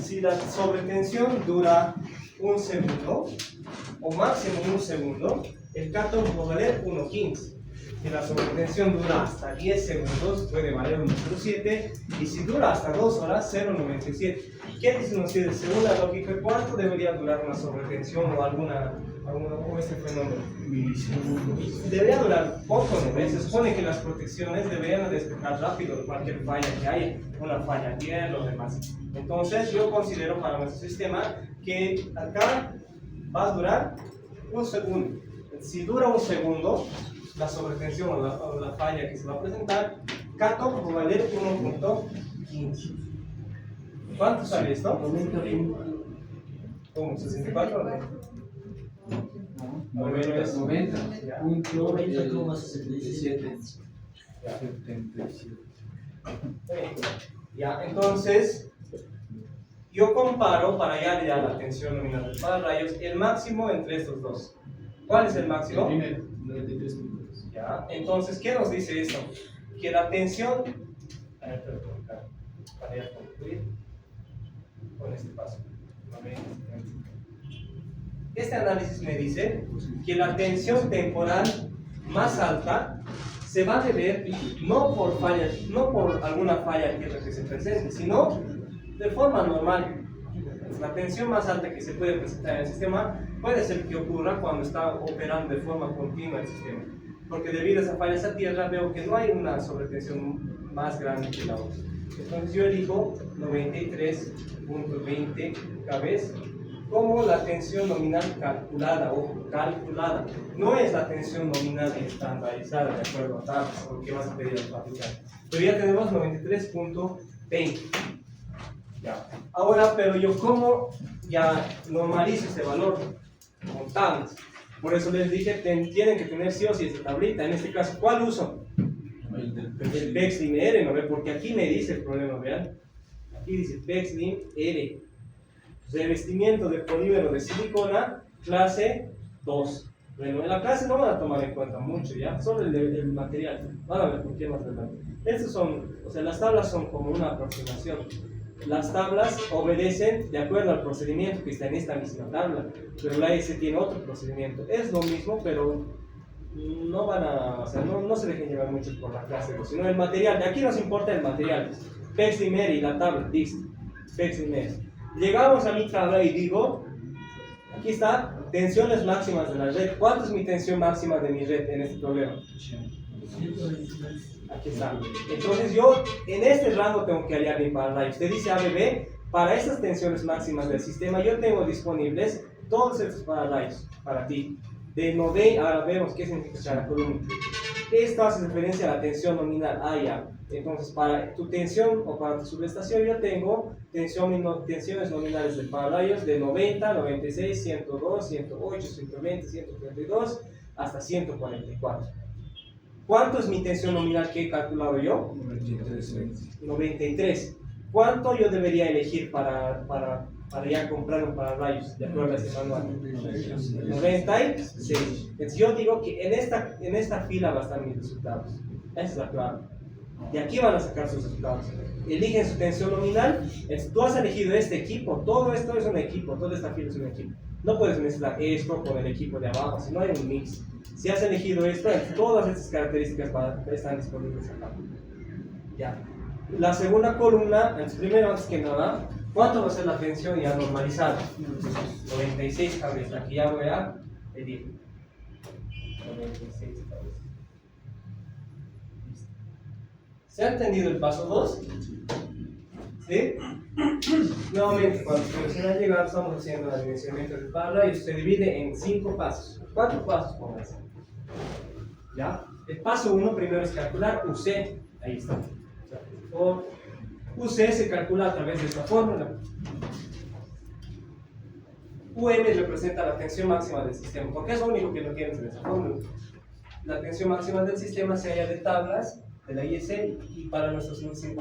Speaker 1: Si la sobretensión dura un segundo, o máximo un segundo, el K-top va a valer 1.15. Si la sobretensión dura hasta 10 segundos, puede valer 1.07. Y si dura hasta 2 horas, 0.97. ¿Qué dicen ustedes? Según la lógica, ¿cuánto debería durar una sobretensión o o este fenómeno?
Speaker 2: Milisegundos.
Speaker 1: Debería durar poco, ¿no? Se supone que las protecciones deberían despejar rápido cualquier falla que haya, una falla aquí, lo demás. Entonces, yo considero para nuestro sistema que acá va a durar un segundo. Si dura un segundo, la sobretensión o la falla que se va a presentar, K-top va a valer 1.15. ¿Cuánto sale esto?
Speaker 3: 90
Speaker 1: ¿Cómo? ¿64?
Speaker 4: No, 90.
Speaker 1: Ya.
Speaker 4: Punto
Speaker 3: 90,67.
Speaker 1: Ya.
Speaker 2: 77.
Speaker 1: Ya, entonces, yo comparo para hallar ya la tensión nominal del pararrayos el máximo entre estos dos. ¿Cuál es el máximo?
Speaker 4: Primero, 93 minutos.
Speaker 1: Ya, entonces, ¿qué nos dice esto? Que la tensión. A ver, te voy a colocar para ya concluir con este paso. Este análisis me dice que la tensión temporal más alta se va a deber no por fallas, no por alguna falla que se presente, sino de forma normal. La tensión más alta que se puede presentar en el sistema puede ser que ocurra cuando está operando de forma continua el sistema, porque debido a esa falla a tierra veo que no hay una sobretensión más grande que la otra. Entonces yo elijo 93.20 kb como la tensión nominal calculada, ojo, calculada. No es la tensión nominal estandarizada de acuerdo a tablas o lo que vas a pedir al fabricante. Pero ya tenemos 93.20. Ya. Ahora, pero yo como ya normalizo este valor con tablas. Por eso les dije, tienen que tener sí o sí esta tablita. En este caso, ¿cuál uso? El PEXLIM R, ¿no ve? Porque aquí me dice el problema, vean. Aquí dice PEXLIM R. Revestimiento de polímero de silicona, clase 2. Bueno, en la clase no van a tomar en cuenta mucho, ¿ya? Solo el material. Van a ver por qué más adelante. Estos son, o sea, las tablas son como una aproximación. Las tablas obedecen de acuerdo al procedimiento que está en esta misma tabla, pero la S tiene otro procedimiento. Es lo mismo, pero no van a, o sea, no se dejen llevar mucho por la clase, sino el material. De aquí nos importa el material. PEXLIM R y la tabla, listo. PEXLIM R. Llegamos a mi tabla y digo, aquí está, tensiones máximas de la red. ¿Cuánto es mi tensión máxima de mi red en este problema? Aquí está. Entonces yo en este rango tengo que hallar mi pararrayos. Usted dice ABB, para estas tensiones máximas del sistema yo tengo disponibles todos estos pararrayos para ti. De 90, ahora vemos qué significa cada columna. Esto hace referencia a la tensión nominal A. Entonces para tu tensión o para tu subestación yo tengo tensiones nominales de pararrayos de 90, 96, 102, 108, 120, 132 hasta 144. ¿Cuánto es mi tensión nominal que he calculado yo? 93. ¿Cuánto yo debería elegir para ya comprar un pararrayos de acuerdo a este manual? 96. Entonces yo digo que en esta fila van a estar mis resultados. Esa es la clave. De aquí van a sacar sus resultados. Eligen su tensión nominal. Tú has elegido este equipo. Todo esto es un equipo. Toda esta fila es un equipo. No puedes mezclar esto con el equipo de abajo. Si no hay un mix. Si has elegido esto, todas estas características están disponibles acá. Ya. La segunda columna, primero, antes que nada, ¿cuánto va a ser la tensión ya normalizada? 96 cabezas. Aquí ya voy a medir. 96 cabezas. ¿Se ha entendido el paso 2? ¿Sí? Nuevamente, cuando se menciona llegar, estamos haciendo el dimensionamiento del pararrayos. Se divide en 5 pasos. 4 pasos, pónganse. ¿Ya? El paso 1 primero es calcular UC. Ahí está. O UC se calcula a través de esta fórmula. UM representa la tensión máxima del sistema, porque es lo único que no tienes en esa fórmula. La tensión máxima del sistema se halla de tablas de la ISL y para nuestras tensiones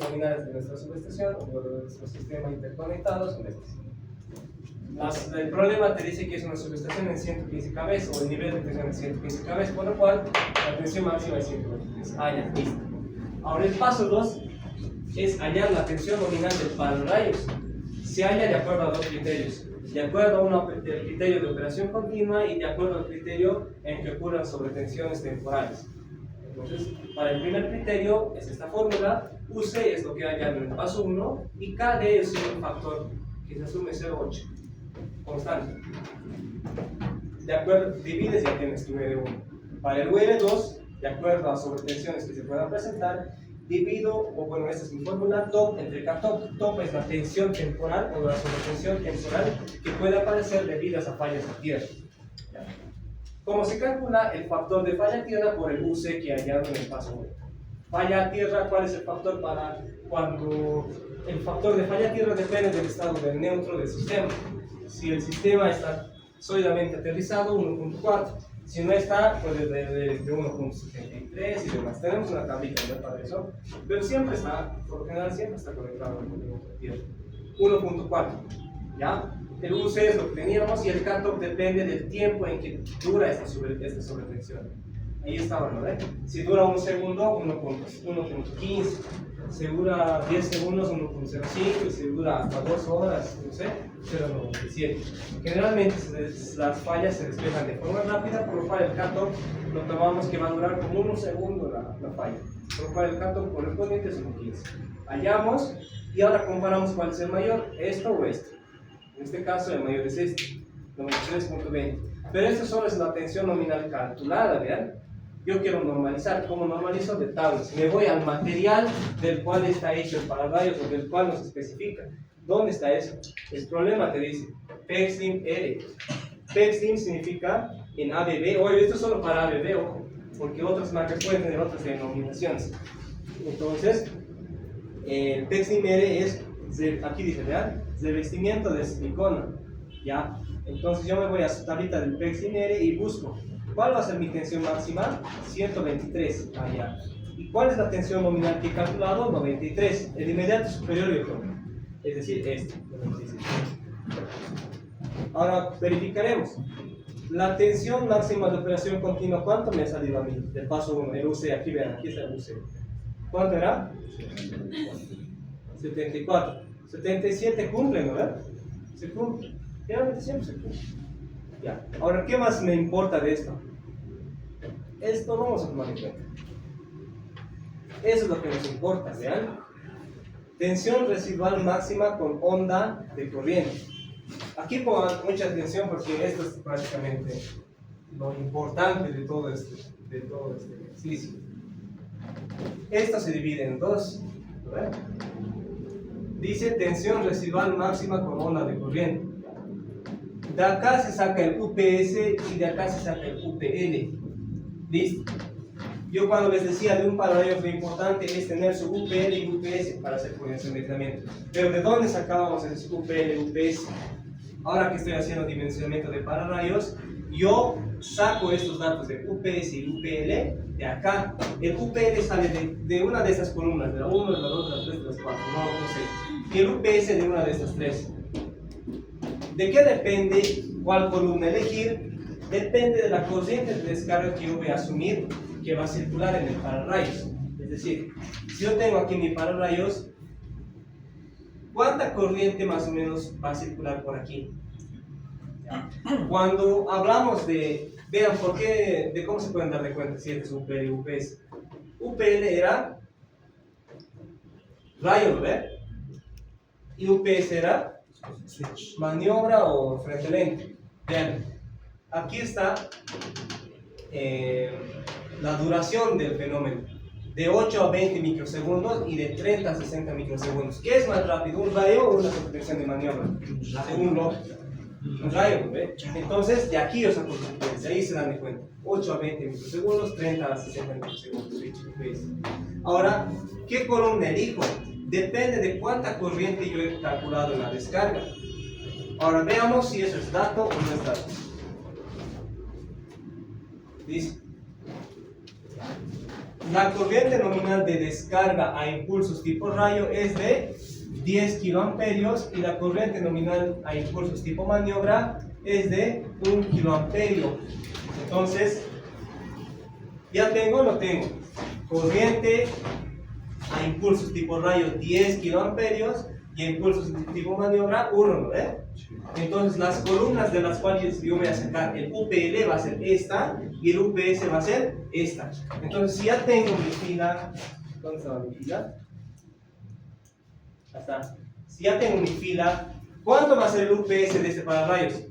Speaker 1: nominales de nuestra subestación o de nuestro sistema interconectado son estas. El problema te dice que es una subestación en 115 kV o el nivel de tensión en 115 kV, por lo cual la tensión máxima es 123. Ya, listo. Ahora el paso 2 es hallar la tensión nominal del pararrayos. Se halla de acuerdo a dos criterios. De acuerdo a el criterio de operación continua y de acuerdo al criterio en que ocurran sobretensiones temporales. Entonces, para el primer criterio es esta fórmula. UC es lo que hallado en el paso 1 y KD es un factor que se asume 0,8 constante. De acuerdo, divides y ya tienes tu ED1. Para el UR2, de acuerdo a sobretensiones que se puedan presentar, divido, o bueno, esta es mi fórmula, top entre K-top. Top es la tensión temporal o la sobretensión temporal que puede aparecer debido a fallas de tierra. ¿Cómo se calcula el factor de falla a tierra por el UC que hallado en el paso 1? Falla a tierra, ¿cuál es el factor para cuando el factor de falla a tierra depende del estado del neutro del sistema? Si el sistema está sólidamente aterrizado, 1.4. Si no está, pues de 1.73 y demás. Tenemos una tablita, ¿no?, para eso, pero siempre está, por lo general, siempre está conectado con el tierra. 1.4, ¿ya? El UC es lo que teníamos y el K-top depende del tiempo en que dura esta sobretensión. Ahí estaba, ¿no? Si dura un segundo, 1.15. Si dura 10 segundos, 1.05. Y si dura hasta 2 horas, no sé, 0.97. Generalmente las fallas se despejan de forma rápida, por lo cual el K-top lo tomamos que va a durar como 1 segundo la falla. Por lo cual el K-top correspondiente es 1.15. Hallamos y ahora comparamos cuál es el mayor, esto o esto. En este caso el mayor es este, 93.20. Pero esto solo es la tensión nominal calculada, ¿vean? Yo quiero normalizar. ¿Cómo normalizo? De tablas. Me voy al material del cual está hecho el pararrayos o del cual nos especifica. ¿Dónde está eso? El problema te dice PEXDIM R. PEXDIM significa en ABB. Oye, esto es solo para ABB, ojo, porque otras marcas pueden tener otras denominaciones. Entonces, el PEXDIM R es, aquí dice, ¿vean? Revestimiento de silicona, ¿ya? Entonces yo me voy a su tablita del PEXDIM R y busco ¿cuál va a ser mi tensión máxima? 123, allá. ¿Y cuál es la tensión nominal que he calculado? 93, el inmediato superior de todo, es decir, este, 96. Ahora verificaremos la tensión máxima de operación continua. ¿Cuánto me ha salido a mí? Del paso 1, el UC, aquí vean, aquí está el UC. ¿Cuánto era? 74. 77 cumple, ¿no? Se cumple. Generalmente siempre se cumple. Ya. Ahora, ¿qué más me importa de esto? Esto no vamos a tomar en cuenta. Eso es lo que nos importa, ¿vean? Tensión residual máxima con onda de corriente. Aquí pongan mucha atención porque esto es prácticamente lo importante de todo este ejercicio. Esto se divide en dos, ¿verdad? Dice tensión residual máxima con onda de corriente. De acá se saca el UPS y de acá se saca el UPL. ¿Listo? Yo cuando les decía de un pararrayos lo importante es tener su UPL y UPS para hacer coordinación de aislamiento. Pero ¿de dónde sacábamos el UPL y UPS? Ahora que estoy haciendo dimensionamiento de pararrayos, yo saco estos datos de UPS y UPL de acá. El UPL sale de una de estas columnas, de la 1, de la 2, de la 3, de la 4, no sé. Y el UPS de una de estas tres. ¿De qué depende cuál columna elegir? Depende de la corriente de descarga que yo voy a asumir que va a circular en el pararrayos. Es decir, si yo tengo aquí mi pararrayos, ¿cuánta corriente más o menos va a circular por aquí? Cuando hablamos de, vean, ¿por qué? De cómo se pueden dar de cuenta si este es UPL y UPS. UPL era rayo, ¿lo ven? Y UPS era maniobra o frente lente. Vean, aquí está la duración del fenómeno, de 8 a 20 microsegundos y de 30 a 60 microsegundos. ¿Qué es más rápido, un rayo o una suspensión de maniobra? Según lógica. Un rayo, ¿ve? Entonces, de aquí yo saco los ahí se dan de cuenta. 8 a 20 microsegundos, 30 a 60 microsegundos. Ahora, ¿qué columna elijo? Depende de cuánta corriente yo he calculado en la descarga. Ahora veamos si eso es dato o no es dato. Dice, la corriente nominal de descarga a impulsos tipo rayo es de 10 kiloamperios y la corriente nominal a impulsos tipo maniobra es de 1 kiloamperio. Entonces, ya tengo, lo tengo. Corriente a impulsos tipo rayo 10 kiloamperios y a impulsos tipo maniobra 1, ¿no? Entonces las columnas de las cuales yo voy a sacar el UPL va a ser esta y el UPS va a ser esta. Entonces si ya tengo mi fila, ¿dónde está mi fila? Hasta. Si ya tengo mi fila, ¿cuánto va a ser el UPS de este pararrayos?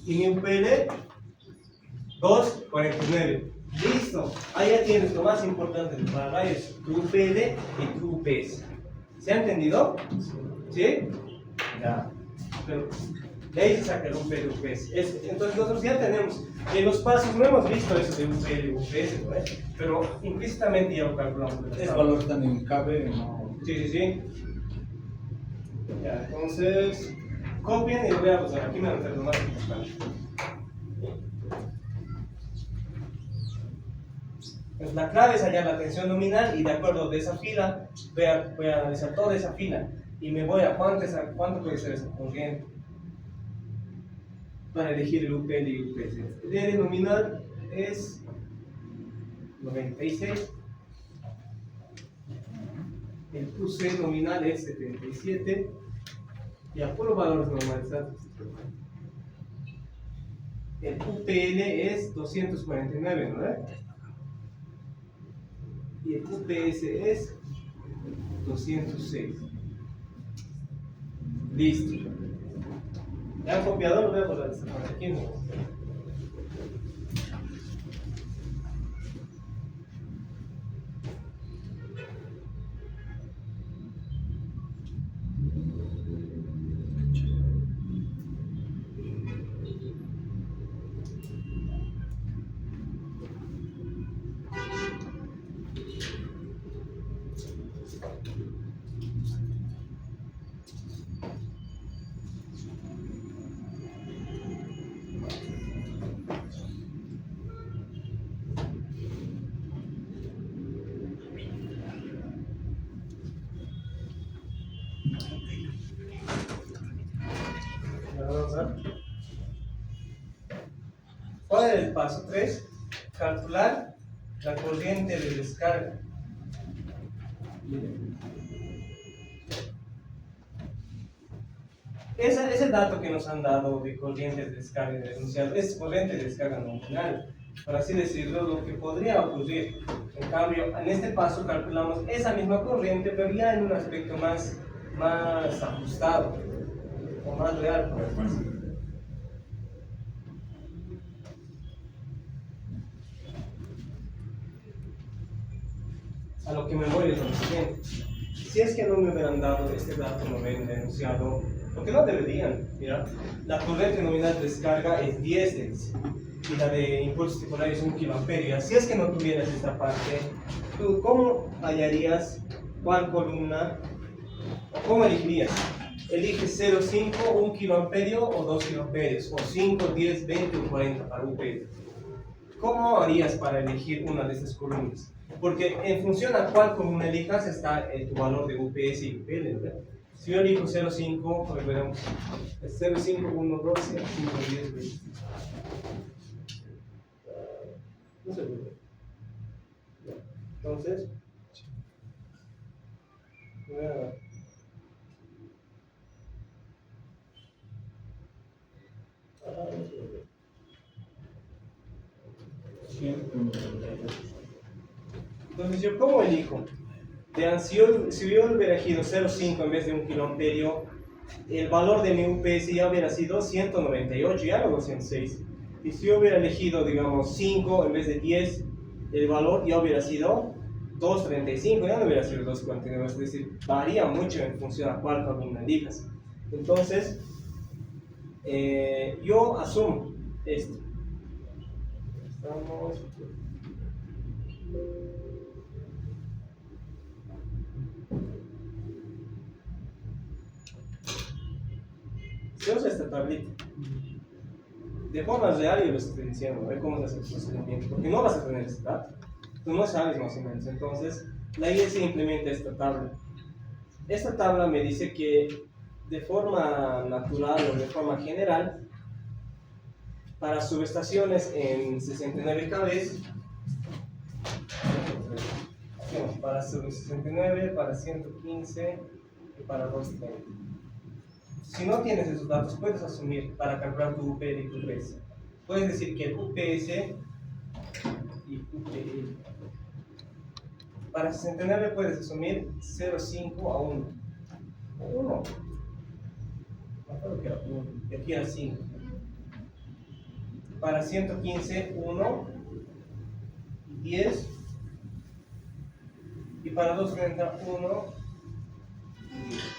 Speaker 1: Y mi UPL 249. Listo, ahí ya tienes lo más importante del pararrayos, tu UPL y tu UPS. ¿Se ha entendido? ¿Sí? Ya. Pero de ahí se saca el UPL y UPS. Entonces nosotros ya tenemos, en los pasos no hemos visto eso de UPL y UPS, ¿no? Pero implícitamente ya lo calculamos.
Speaker 2: ¿Es valor también cabe? No.
Speaker 1: Sí. Ya, entonces, copien y lo voy a usar. Aquí me van a hacer lo más importante. Pues la clave es hallar la tensión nominal y de acuerdo de esa fila voy a analizar toda esa fila y me voy a cuánto puede ser esa corriente para elegir el UPL y UPS. El DL nominal es 96, el QC nominal es 77 y a puro valores normalizados. El UPL es 249, ¿no? Y el UPS es 206. Listo. ¿Ya han copiado? Lo voy a borrar esta parte aquí, ¿no? ¿Cuál es el paso 3? Calcular la corriente de descarga. Ese dato que nos han dado de corriente de descarga en el enunciado es corriente de descarga nominal, por así decirlo, lo que podría ocurrir. En cambio, en este paso calculamos esa misma corriente, pero ya en un aspecto más ajustado o más real, por así decirlo. A lo que me voy es lo siguiente: si es que no me hubieran dado este dato, no me hubieran denunciado, porque no deberían. Mira, la corriente nominal de descarga es 10 y la de impulso tipo rayo es 1 kiloamperio. Si es que no tuvieras esta parte, ¿tú cómo hallarías cuál columna o cómo elegirías? Eliges 0,5, 1 kiloamperio o 2 kiloamperios, o 5, 10, 20 o 40 para UPL. ¿cómo harías para elegir una de estas columnas? Porque en función a cuál columna elijas está tu valor de UPS y UPL, ¿verdad? Si yo elijo 0,5, pues veremos 0,5, 1, 12, 5, 10, 20. No se puede. Entonces, voy a... Entonces, ¿yo cómo elijo? Vean, si yo hubiera elegido 0,5 en vez de 1 kiloamperio, el valor de mi UPS ya hubiera sido 198, ya no 206. Y si yo hubiera elegido, digamos, 5 en vez de 10, el valor ya hubiera sido 235, ya no hubiera sido 249. Es decir, varía mucho en función a cuál columna elijas. Entonces, yo asumo esto. Estamos... Se usa esta tablita. De forma real yo lo estoy diciendo, ve cómo se hace el procedimiento, porque no vas a tener este dato. Tú no sabes más o menos. Entonces, la idea se implementa esta tabla. Esta tabla me dice que de forma natural o de forma general, para subestaciones en 69 kV, para 69, para 115 y para 230. Si no tienes esos datos, puedes asumir para calcular tu UPL y tu UPS. Puedes decir que el UPS y UPL. Para 69 puedes asumir 0,5 a 1. 1. Me acuerdo que era 1. Y aquí era 5. Para 115, 1. 10. Y para 230, 1.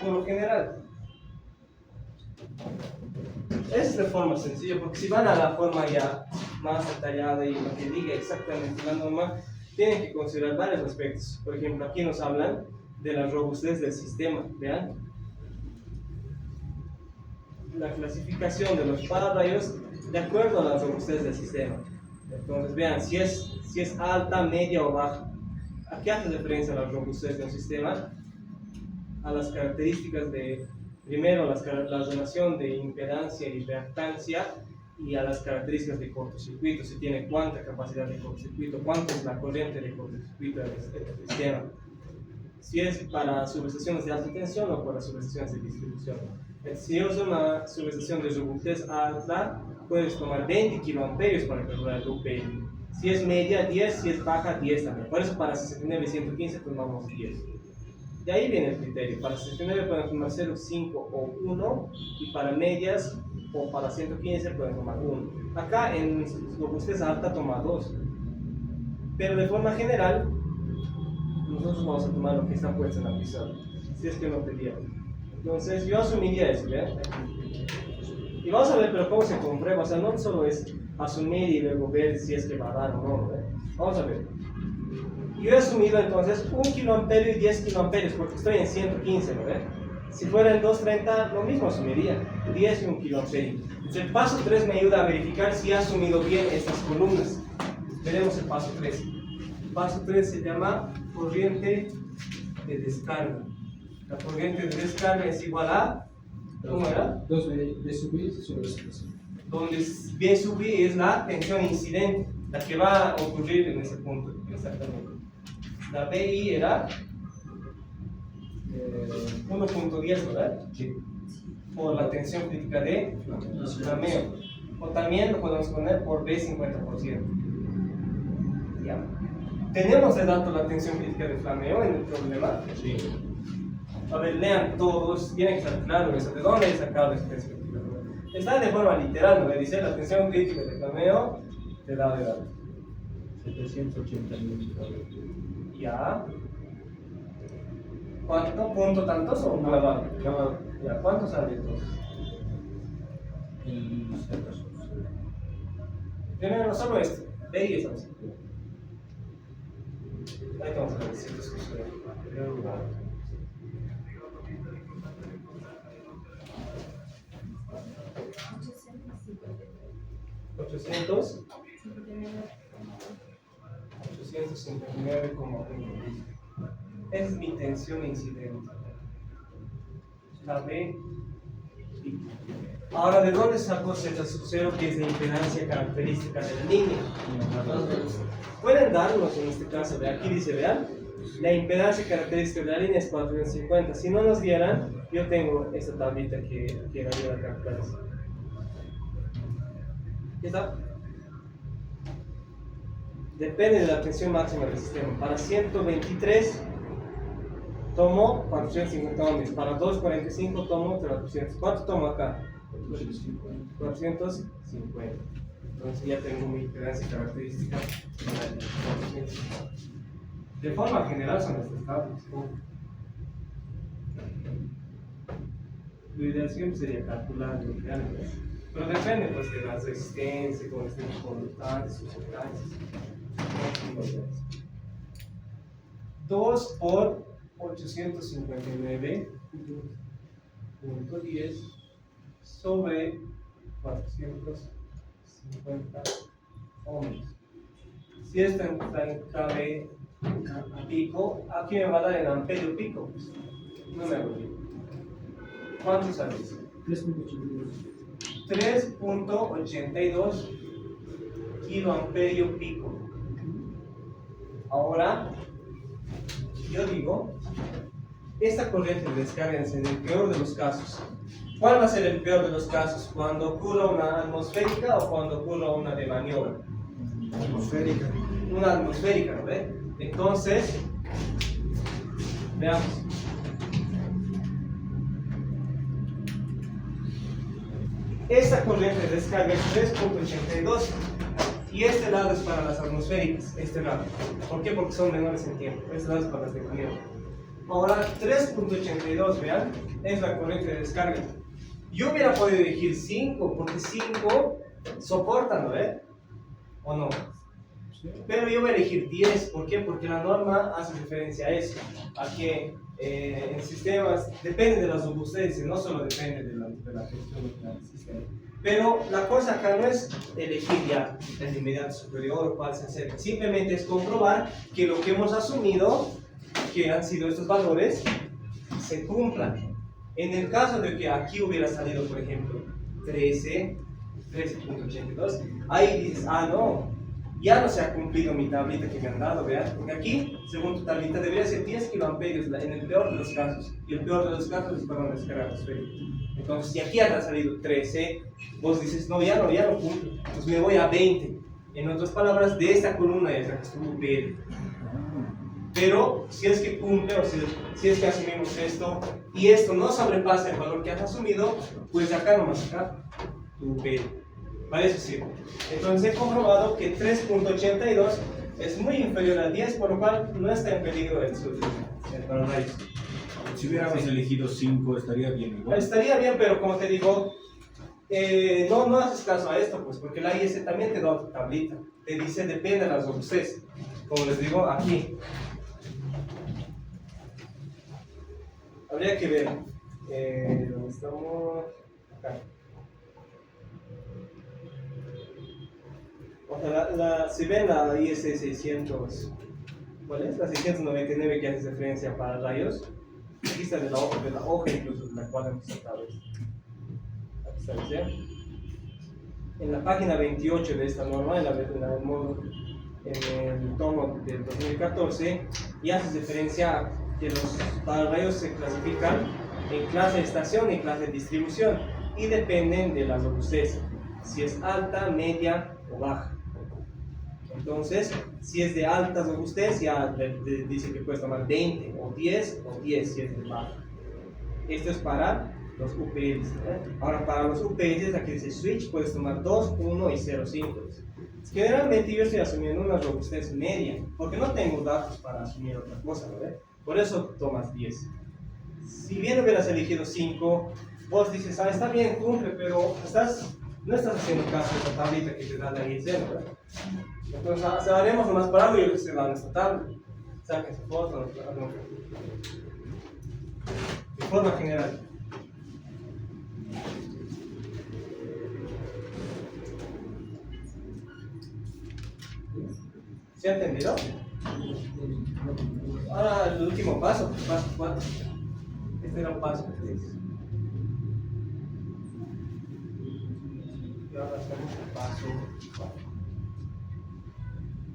Speaker 1: Por lo general. Es de forma sencilla, porque si van a la forma ya más detallada y lo que diga exactamente la norma, tienen que considerar varios aspectos. Por ejemplo, aquí nos hablan de la robustez del sistema. Vean, la clasificación de los pararrayos de acuerdo a la robustez del sistema. Entonces, vean, si es alta, media o baja. ¿A qué hace referencia la robustez de un sistema? A las características de, primero, la relación de impedancia y reactancia, y a las características de cortocircuito, si tiene cuánta capacidad de cortocircuito, cuánto es la corriente de cortocircuito del sistema, si es para subestaciones de alta tensión o para subestaciones de distribución. Si es una subestación de robustez alta, puedes tomar 20 kiloamperios para calcular el UPL. Si es media, 10, si es baja, 10 también. Por eso para 69 y 115 tomamos 10. De ahí viene el criterio. Para 69 pueden tomar 0,5 o 1, y para medias o para 115 pueden tomar 1. Acá en robustez alta toma 2. Pero de forma general, nosotros vamos a tomar lo que está puesto en la pizarra, si es que no pedía. Entonces yo asumiría eso, ¿verdad? Y vamos a ver, pero cómo se comprueba. O sea, no solo es asumir y luego ver si es que va a dar o no, ¿verdad? Vamos a ver. Yo he asumido entonces 1 kiloamperio y 10 kiloamperios, porque estoy en 115, ¿no? Si fuera en 230, lo mismo asumiría, 10 y 1 kiloamperio. Entonces el paso 3 me ayuda a verificar si he asumido bien estas columnas. Veremos el paso 3. El paso 3 se llama corriente de descarga. La corriente de descarga es igual a, ¿cómo era?
Speaker 4: 2 B sub I sobre 6.
Speaker 1: Donde B sub I es la tensión incidente, la que va a ocurrir en ese punto, exactamente. La BI era 1.10, ¿verdad?
Speaker 4: Sí.
Speaker 1: Por la tensión crítica de flameo. O también lo podemos poner por B 50%. ¿Ya? ¿Tenemos de dato la tensión crítica de flameo en el problema?
Speaker 4: Sí.
Speaker 1: A ver, lean todos, tienen que estar claro eso. ¿De dónde he sacado esa tensión crítica de flameo? Está de forma literal, ¿no? Me dice la tensión crítica de flameo te da de dato.
Speaker 4: 780.000.
Speaker 1: Ya. ¿Cuánto? ¿Punto tantos o clavado?
Speaker 4: Clavado.
Speaker 1: Ya, ¿cuántos sale entonces?
Speaker 4: Y cerrados.
Speaker 1: Primero, solo esto. De 10 11. Ahí vamos a ver si es 800. 69,1. Es mi tensión incidente. La B. Ahora, ¿de dónde sacó Z sub 0, que es la impedancia característica de la línea? Pueden darnos en este caso, de aquí dice, vean, la impedancia característica de la línea es 450. Si no nos dieran, yo tengo esta tablita que ayuda a calcular eso. ¿Qué está? Depende de la tensión máxima del sistema. Para 123 tomo 450 ohms. Para 245 tomo 400. ¿Cuánto tomo acá? 450. Entonces ya tengo mi impedancia característica. De forma general son estas tablas. Lo ideal siempre sería calcular lo que hay, pero depende pues de las resistencias, con este conductantes, sujetantes. 2 por 859.10 sobre 450 ohms. Si esto está en KB a pico, aquí me va a dar en amperio pico. No me olvido. ¿Cuánto sabes? 3.82 kiloamperio pico. Ahora, yo digo, esta corriente de descarga en el peor de los casos. ¿Cuál va a ser el peor de los casos? ¿Cuando ocurra una atmosférica o cuando ocurra una de maniobra?
Speaker 3: Atmosférica.
Speaker 1: Una atmosférica, ¿no ve? Entonces, veamos. Esta corriente de descarga es 3.82 y este lado es para las atmosféricas, este lado. ¿Por qué? Porque son menores en tiempo. Este lado es para las de maniobra. Ahora, 3.82, vean, es la corriente de descarga. Yo hubiera podido elegir 5, porque 5 soportan, ¿no ve? ¿O no? Pero yo voy a elegir 10, ¿por qué? Porque la norma hace referencia a eso, a que en sistemas depende de las robusteces, no solo depende de la gestión del sistema. Pero la cosa acá no es elegir ya el inmediato superior o cuál se acerca, simplemente es comprobar que lo que hemos asumido, que han sido estos valores, se cumplan. En el caso de que aquí hubiera salido, por ejemplo, 13.82, ahí dices, ah, no, ya no se ha cumplido mi tablita que me han dado, vean, porque aquí, según tu tablita, debería ser 10 kiloamperios en el peor de los casos, y el peor de los casos es para una descarga atmosférica. Entonces, si aquí ha salido 13, vos dices, no, ya no cumple, pues me voy a 20. En otras palabras, de esta columna ya sacas tu UPL. Pero si es que cumple, o si es que asumimos esto, y esto no sobrepasa el valor que has asumido, pues acá no vas a sacar tu UPL. Para eso sirve. Entonces he comprobado que 3.82 es muy inferior a 10, por lo cual no está en peligro el pararrayos.
Speaker 6: Si hubiéramos elegido 5, estaría bien igual.
Speaker 1: Estaría bien, pero como te digo, no haces caso a esto, pues, porque la IS también te da otra tablita. Te dice, depende de las robusteces. Como les digo, aquí. Habría que ver. ¿Dónde estamos? Acá. O sea, si ven la IS 600, ¿cuál es? La 699 que hace referencia para rayos. Aquí está de la hoja incluso, de la cual hemos sacado esto. Aquí está, ¿sí? En la página 28 de esta norma, en el tomo del 2014, y hace referencia a que los pararrayos se clasifican en clase de estación y clase de distribución, y dependen de la robustez, si es alta, media o baja. Entonces, si es de alta robustez, ya dice que puedes tomar 20 o 10 si es de baja. Esto es para los UPLs. Ahora, para los UPLs, aquí dice switch, puedes tomar 2, 1 y 0,5. Generalmente yo estoy asumiendo una robustez media, porque no tengo datos para asumir otra cosa, ¿no? Por eso tomas 10. Si bien hubieras elegido 5, vos dices, ah, está bien, cumple, pero no estás haciendo caso de esta tablita que te da la ISM, ¿verdad? Entonces, haremos unas palabras y yo les estoy dando esta tabla. Saquen su foto, de forma general. ¿Se ha entendido? el último paso, paso 4. Este era el paso 3. Y ahora hacemos el paso 4.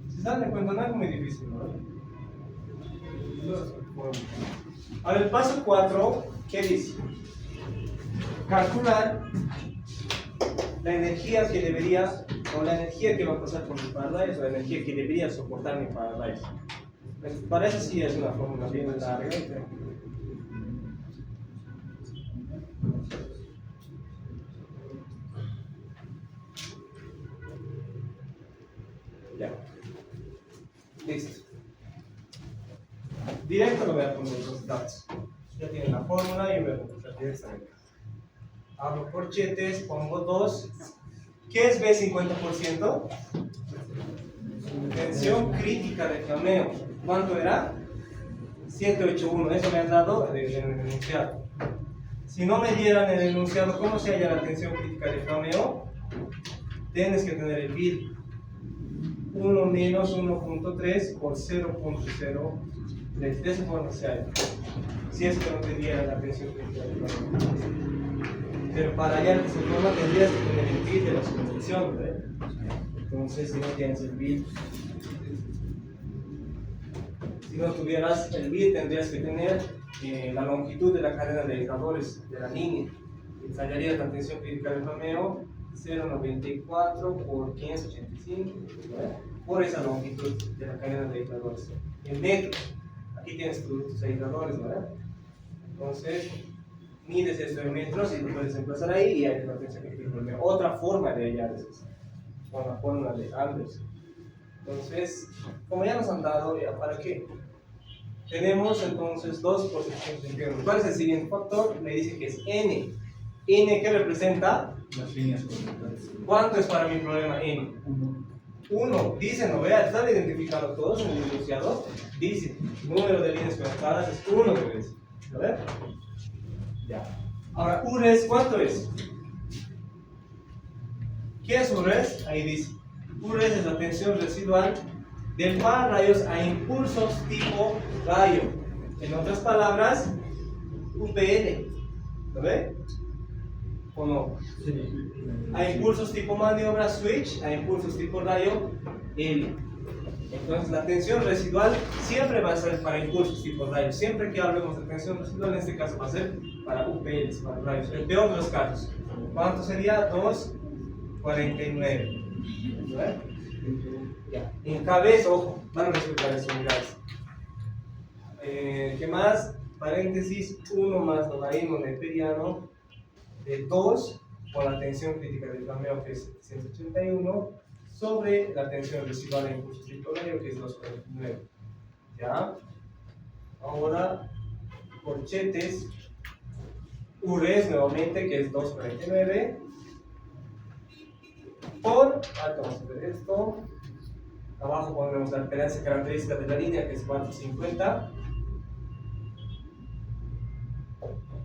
Speaker 1: Si se dan cuenta, no es muy difícil, ¿no? Ahora el paso 4, ¿qué dice? Calcular la energía que debería, o la energía que va a pasar por mi parallelos, o la energía que debería soportar mi parallelos. Para eso sí es una fórmula bien larga. Ya. Listo. Directo lo voy a poner los datos. Ya tienen la fórmula y me voy a poner directamente. Abro corchetes, pongo 2. ¿Qué es B 50%? Tensión crítica de flameo. ¿Cuánto era? 781. Eso me han dado en el enunciado. Si no me dieran el enunciado, ¿cómo se halla la tensión crítica de flameo? Tienes que tener el BID. 1 menos 1.3 por 0.03. De esa forma se halla. Si es que no te diera la tensión crítica de flameo. Pero para hallar esa forma tendrías que tener el BID de la suspensión, ¿verdad? Entonces, si no tienes el BID, si no tuvieras el BID, tendrías que tener la longitud de la cadena de aisladores de la línea. Y hallarías la tensión crítica de flameo 0.94 por 585, ¿verdad? Por esa longitud de la cadena de aisladores. En metros, aquí tienes tus aisladores, ¿verdad? Entonces, mides esto en metros y lo puedes emplazar ahí y hay la tensión crítica de flameo. Otra forma de hallar es esa, con la fórmula de Anderson. Entonces, como ya nos han dado, ¿para qué? Tenemos entonces 2 por 621. ¿Cuál es el siguiente factor? Me dice que es N. ¿N qué representa?
Speaker 6: Las líneas conectadas.
Speaker 1: ¿Cuánto es para mi problema N? 1. Dice, no vea, están identificados todos en el enunciado. Dice, número de líneas conectadas es 1, ¿ves? ¿Lo ves? Ya. Ahora, URES, ¿cuánto es? ¿Qué es URES? Ahí dice. URES es la tensión residual del pararrayos a impulsos tipo rayo. En otras palabras, UPL. ¿Lo ve? ¿O no?
Speaker 3: Sí.
Speaker 1: A impulsos tipo maniobra switch, a impulsos tipo rayo L. Entonces la tensión residual siempre va a ser para impulsos tipo rayo. Siempre que hablemos de tensión residual, en este caso va a ser para UPLs, para rayos. El peor de los casos. ¿Cuánto sería? 2.49. ¿Vale? Ya. En cabeza, ojo, van a respetar las unidades. ¿Qué más? Paréntesis, 1 más logaritmo neperiano de 2 por la tensión crítica del flameo, que es 181, sobre la tensión residual de impulso tipo rayo, que es 249. ¿Ya? Ahora, corchetes, URES nuevamente, que es 249, por, vamos a ver esto, abajo pondremos la impedancia característica de la línea, que es 450,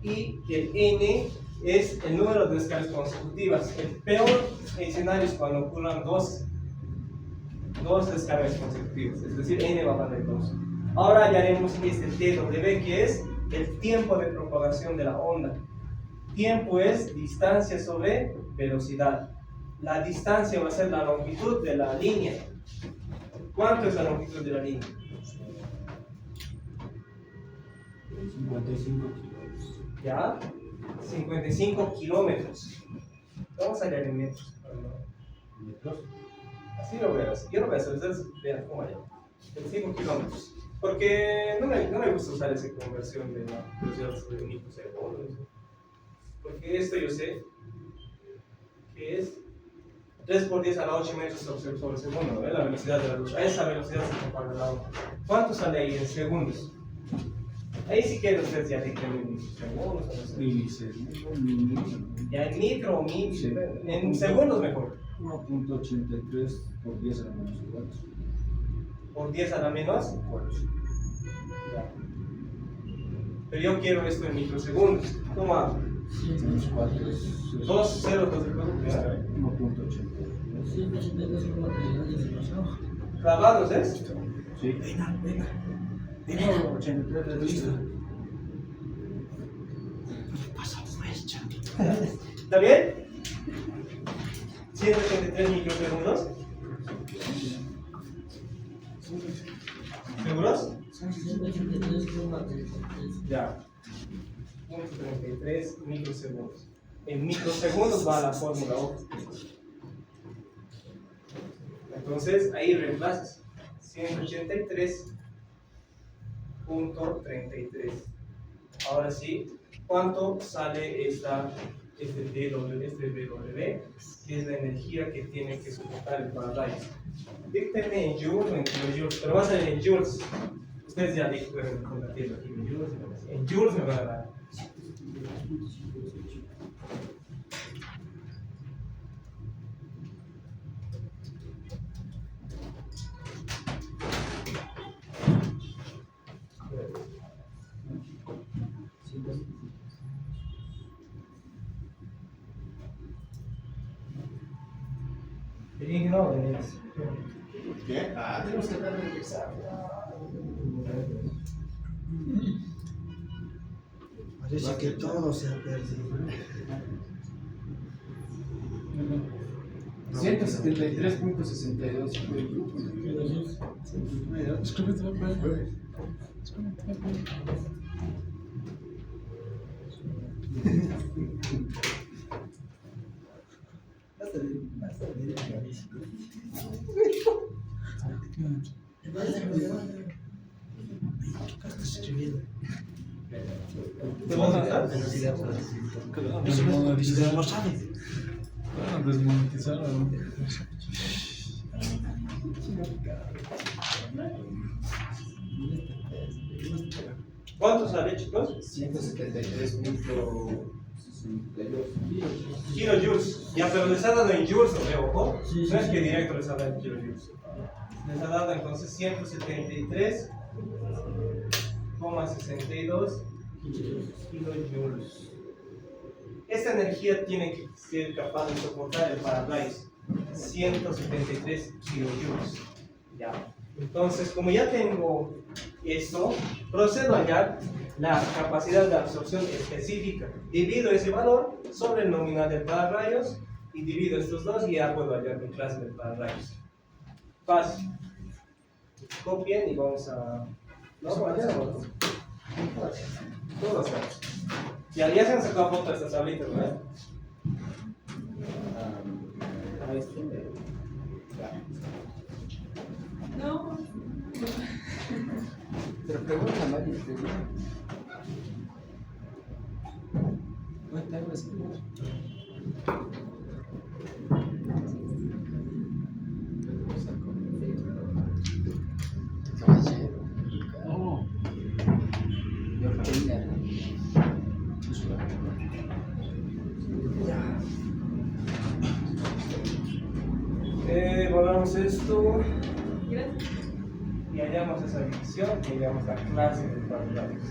Speaker 1: y el N es el número de descargas consecutivas. El peor escenario es cuando ocurran dos descargas consecutivas, es decir, N va a valer 2. Ahora hallaremos este TW, que es el tiempo de propagación de la onda. Tiempo es distancia sobre velocidad. La distancia va a ser la longitud de la línea. ¿Cuánto es la longitud de la línea?
Speaker 6: 55 kilómetros.
Speaker 1: ¿Ya? 55 kilómetros. Vamos a hallar en metros.
Speaker 6: ¿Metros?
Speaker 1: Así lo verás. Yo lo voy a hacer, ustedes vean cómo hallar. 55 kilómetros. Porque no me gusta usar esa conversión de la velocidad sobre un microsegundo. Porque esto yo sé que es 3 por 10 a la 8 metros sobre segundo, ¿eh? La velocidad de la luz. A esa velocidad se compara la otra. ¿Cuánto sale ahí en segundos? Ahí sí que ustedes ya dicen en segundos. Ya en micro o mil,
Speaker 6: Sí.
Speaker 1: en segundos mejor.
Speaker 6: 1.83 por 10 a la menos 4.
Speaker 1: Por 10 a la menos 4. Ya. Pero yo quiero esto en microsegundos. ¿Cómo hago?
Speaker 6: Menos 4 es
Speaker 1: 2 ceros, 2 ceros.
Speaker 6: 1.83.
Speaker 3: 182,3 años de pasado.
Speaker 1: ¿Clavados es?
Speaker 6: Sí.
Speaker 3: Venga. Digo 83 de vista.
Speaker 1: ¿Está bien? 183 microsegundos. ¿Seguros? Ya. 133 microsegundos. En microsegundos va la fórmula O. Entonces ahí reemplazas 183.33. Ahora sí, ¿cuánto sale este BW? Que es la energía que tiene que soportar el pararrayos. Díctenme en joules o en kilojoules, pero va a ser en joules. Ustedes ya pueden convertirlo aquí en joules. En joules me van a dar. No,
Speaker 2: ¿Qué?
Speaker 1: tenemos que dar el examen.
Speaker 3: Parece que todo se ha perdido.
Speaker 5: 173.62.
Speaker 1: ¿Te vas a dar?
Speaker 5: Desmonetizaron.
Speaker 1: ¿Cuánto sale, chicos?
Speaker 4: 173.62
Speaker 1: Kilojoules. Ya, pero les ha dado en joules, ¿no? Ojo. No es que directo les ha dado en kilojoules. Les ha dado entonces 173,62 kilojoules. Esta energía tiene que ser capaz de soportar el pararrayos. 173 kilojoules. Ya. Entonces, como ya tengo esto, procedo a hallar la capacidad de absorción específica. Divido ese valor sobre el nominal del pararrayos y divido estos dos y ya puedo hallar mi clase del pararrayos. Fácil. Copien y vamos a... ¿No? ¿Allá o no? Todo hacemos. Ya se han sacado foto de estas tablitas, ¿no? Ahí está.
Speaker 7: No.
Speaker 4: Pero pregunta a nadie. Cuéntanos.
Speaker 5: Oh.
Speaker 4: Yo quería.
Speaker 1: Volvamos esto
Speaker 7: Gracias.
Speaker 1: y hallamos esa división y hallamos la clase del pararrayos.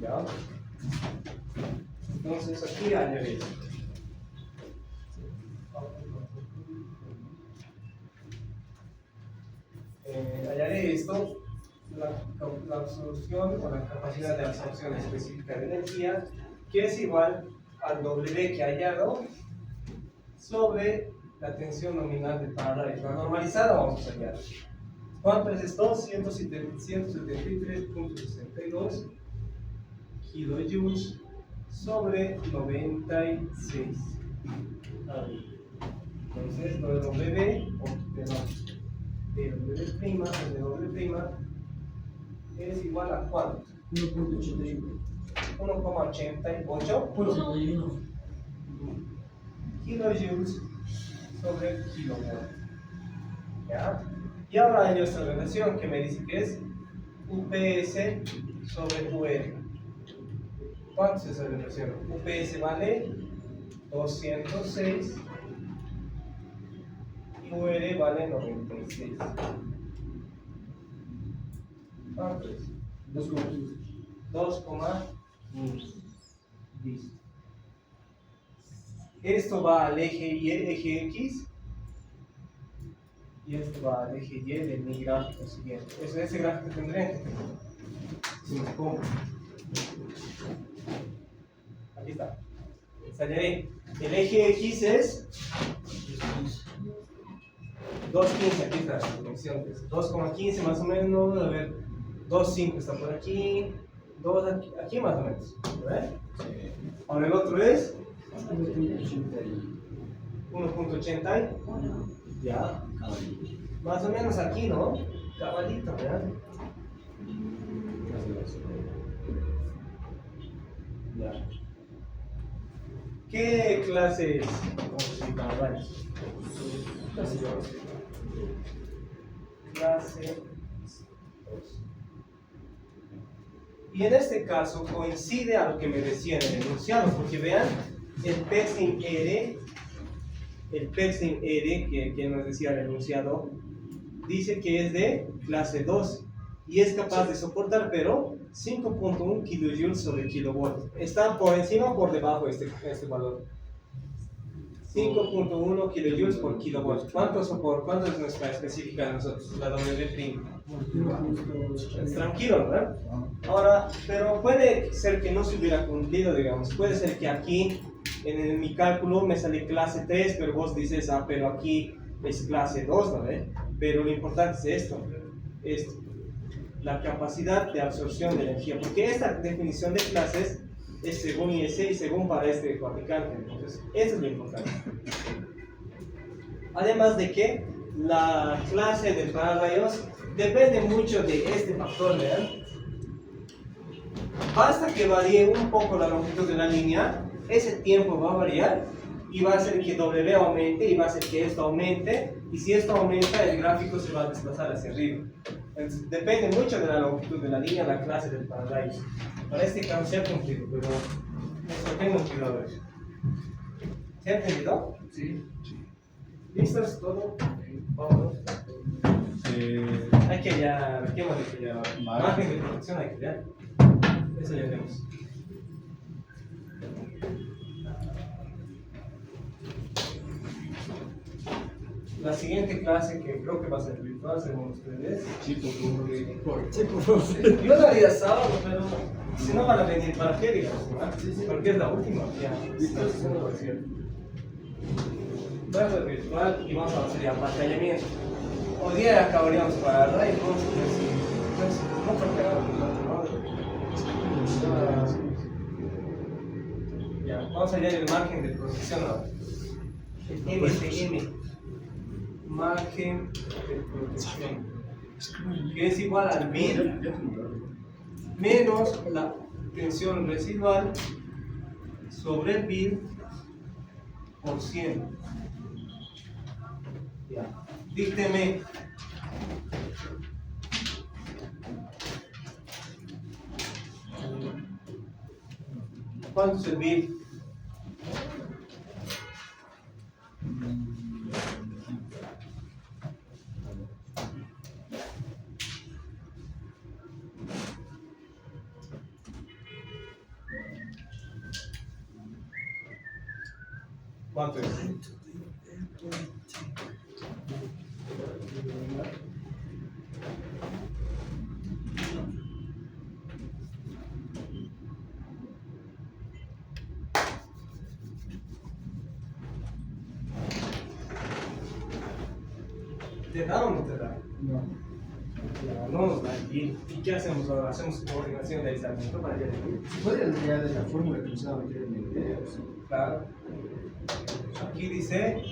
Speaker 1: ¿Ya? Entonces aquí hallaré esto. Hallaré esto, la absorción o la capacidad de absorción específica de energía, que es igual al W que he hallado sobre la tensión nominal del pararrayos. La normalizada vamos a hallar. ¿Cuánto es esto? 173.62 kilojoules sobre 96. Entonces, W, W' es igual a ¿cuánto? 1,88 kilojoules sobre kilowatt. ¿Ya? Y ahora hay esta relación que me dice que es UPS sobre UR. ¿Cuánto es esa relación? UPS vale 206 y UR vale 96. ¿Cuánto es? 2,15. Listo. Esto va al eje Y, eje X. Y esto va al eje Y de mi gráfico siguiente. Ese gráfico tendré que tener. Si me pongo. Aquí está. Saldré. El eje X es 2,15. Aquí está la dimensión. 2,15 más o menos. A ver, 2,5 está por aquí. 2 aquí más o menos. ¿Verdad? Ahora el otro es 1,80. Ya. Más o menos aquí, ¿no? Caballito, ¿verdad? Ya. ¿Qué clase es? Clase 2. Y en este caso coincide a lo que me decía en el enunciado, porque vean, el Pershing R que nos decía el enunciado, dice que es de clase 2 y es capaz de soportar, pero 5.1 kJ sobre kilovolt. Está por encima o por debajo este valor. 5.1 kJ por kilovolt. ¿Cuánto es nuestra específica de nosotros? La W'. Tranquilo, ¿verdad? Ahora, pero puede ser que no se hubiera cumplido, digamos. Puede ser que aquí, en mi cálculo, me sale clase 3, pero vos dices, pero aquí es clase 2, ¿no? Pero lo importante es esto. La capacidad de absorción de energía. Porque esta definición de clases es según IEC y según para este fabricante. Entonces, eso es lo importante. Además de que la clase del pararrayos depende mucho de este factor, ¿verdad? Basta que varíe un poco la longitud de la línea, ese tiempo va a variar y va a hacer que W aumente y va a hacer que esto aumente, y si esto aumenta el gráfico se va a desplazar hacia arriba. Entonces, depende mucho de la longitud de la línea, la clase del pararrayos. Para este caso se ha cumplido, pero esto tengo cuidado. ¿Se ha entendido? Sí. ¿Listos? ¿Todo? Vámonos. Hay que hallar, ¿qué hemos de hallar? Margen de protección hay que hallar. Eso ya tenemos. La siguiente clase, que creo que va a ser virtual según ustedes.
Speaker 6: Sí, porque
Speaker 1: Yo la haría sábado, pero si no van a venir, ¿para qué digamos? ¿No? Porque es la última. Ya, eso no va a ser. Va a ser virtual y vamos a hacer ya pantallamiento. Hoy día acabaríamos para el rayo, vamos a ver si. No creo que hagamos ¿no? Ya, vamos a hallar el margen de protección ahora. El MTM. Margen de protección, que es igual al mil menos la tensión residual sobre el 1000 por 100. Ya. Dícteme. ¿Cuánto es el 1000? ¿Cuánto es? ¿Te da o no te da?
Speaker 3: No.
Speaker 1: Ya, no nos da. ¿Y qué hacemos ahora? ¿Hacemos coordinación de aislamiento para hallar el BIL?
Speaker 2: ¿Se puede alinear de la fórmula que usaba anteriormente?
Speaker 1: Claro. Aquí dice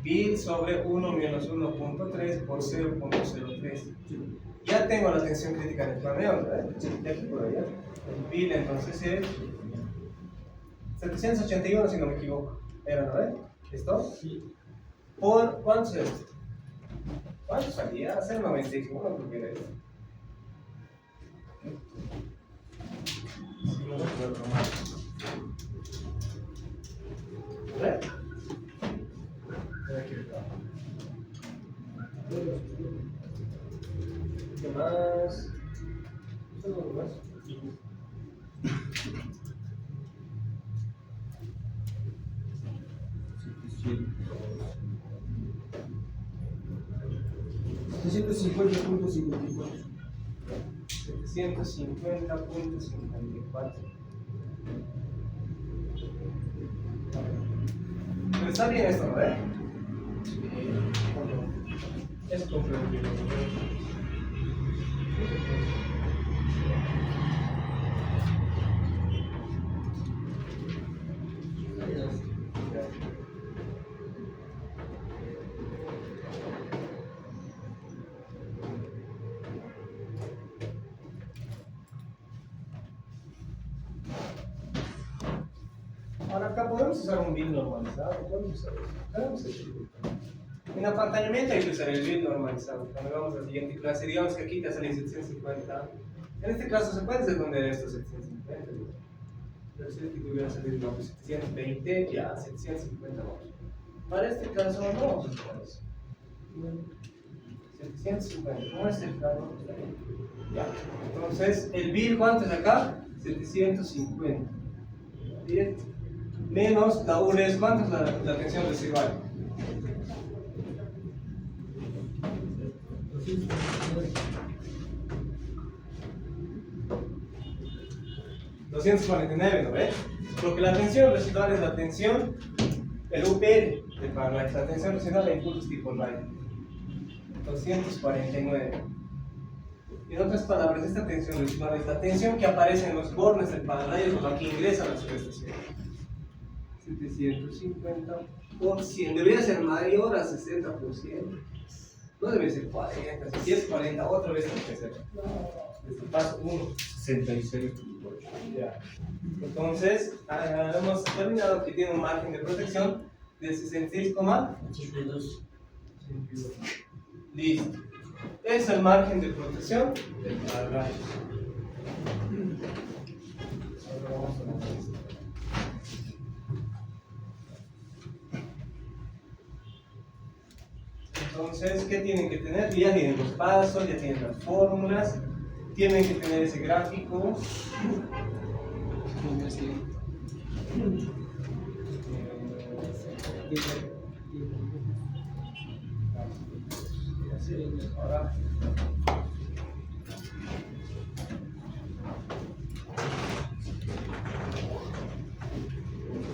Speaker 1: BIL sobre 1 menos 1.3 por 0.03. Ya tengo la tensión crítica del planeo, ¿verdad? De aquí por allá. El BIL entonces es 781, si no me equivoco. ¿Era, no? ¿Esto? Sí. ¿Por cuánto es esto? ¿Cuánto salía? Hacer 95, no creo que era eso. Si no, no puedo tomar. ¿Ves? Aquí está. ¿Qué más? ¿Algo más?
Speaker 3: 750.54.
Speaker 1: 750.54. Pero está bien esto, ¿no? Es comprendible. Ahora acá podemos usar un build normalizado, podemos usar eso. En apantallamiento hay que usar el build normalizado. Cuando vamos a la siguiente clase, digamos que aquí te sale 750. En este caso se puede esconder estos 750. Pero si aquí tuviera salido 720, ya 750 vamos. Para este caso no vamos a usar eso. 750, ¿cómo es el caso? Ya. Entonces, el build, ¿cuánto es acá? 750. Bien. Menos la URES, ¿cuánto es la tensión residual? 249, ¿no ves? Porque la tensión residual es la tensión, el UPL de Paralight, la tensión residual de impulsos tipo Light. 249. En otras palabras, esta tensión residual es la tensión que aparece en los bornes del Paralight o la que ingresa a la subestación. 750%. Debería ser mayor a 60%. No debe ser 40. Si es 40, otra vez tiene que ser. Desde el paso 1.
Speaker 6: 66.
Speaker 1: Ya. Entonces, hemos determinado que tiene un margen de protección de 66,82. Listo. Es el margen de protección del Paralight. Ahora vamos a ver esto. Entonces, ¿qué tienen que tener? Ya tienen los pasos, ya tienen las fórmulas, tienen que tener ese gráfico. Ahora,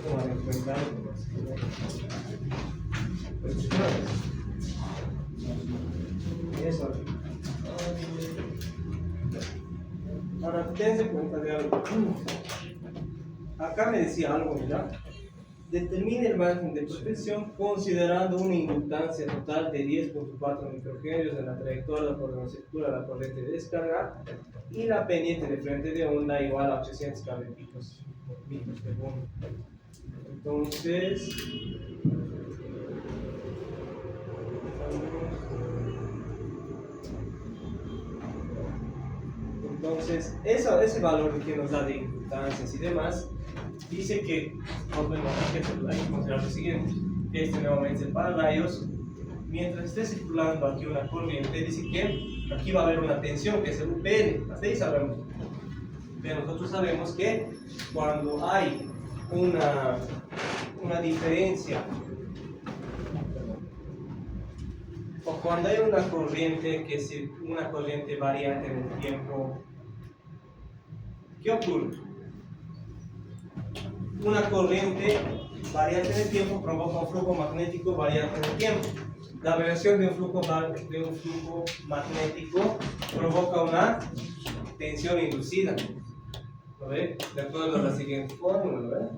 Speaker 1: tomar en cuenta eso. Ahora, tense cuenta de algo. Acá me decía algo, ¿ya? Determine el margen de protección considerando una inductancia total de 10.4 microhenrios en la trayectoria por donde circula la corriente de descarga y la pendiente de frente de onda igual a 800 kbps por microsegundo. Entonces, ese valor que nos da de inductancias y demás, dice que, bueno, hay que considerar lo siguiente, este nuevamente es para rayos, mientras esté circulando aquí una corriente, dice que aquí va a haber una tensión que es el UPN, hasta ahí sabemos. Pero nosotros sabemos que cuando hay una diferencia, o cuando hay una corriente que es una corriente variante en el tiempo, ¿qué ocurre? Una corriente variante en el tiempo provoca un flujo magnético variante en el tiempo. La variación de un flujo magnético provoca una tensión inducida. ¿Lo ve? De acuerdo a la siguiente fórmula, ¿lo ve?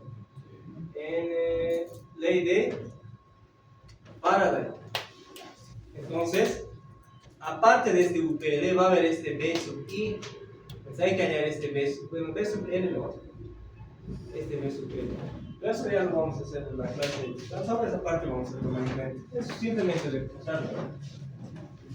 Speaker 1: Ley de Faraday. Entonces, aparte de este UPL, va a haber este B sub I. Pues hay que añadir este B sub, bueno, B sub L lo vamos a hacer. Este B sub L. Pero eso ya lo vamos a hacer en la clase. Sobre esa parte vamos a hacer normalmente. Es simplemente reforzarlo.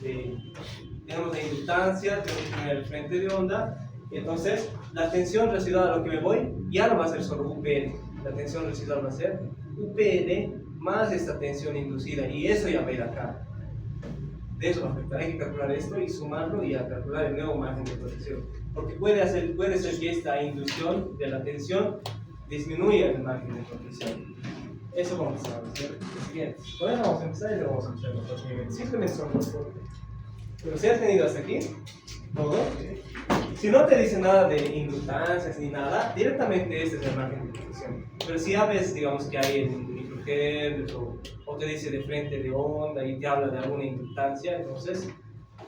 Speaker 1: Tenemos la inductancia, tenemos que tener el frente de onda. Entonces, la tensión residual a lo que me voy ya no va a ser solo UPL. La tensión residual va a ser UPL más esta tensión inducida. Y eso ya va a ir acá. de eso va a afectar. Hay que calcular esto y sumarlo y a calcular el nuevo margen de protección. Porque puede ser que esta inducción de la tensión disminuya el margen de protección. Eso vamos a hacer lo siguiente. Con eso vamos a empezar y luego vamos a empezar los otros niveles. Simplemente son dos cortes. Pero si has tenido hasta aquí, todo. Si no te dice nada de inductancias ni nada, directamente este es el margen de protección. Pero si ya ves, digamos, que hay el microhertz o te dice de frente de onda y te habla de alguna inductancia, entonces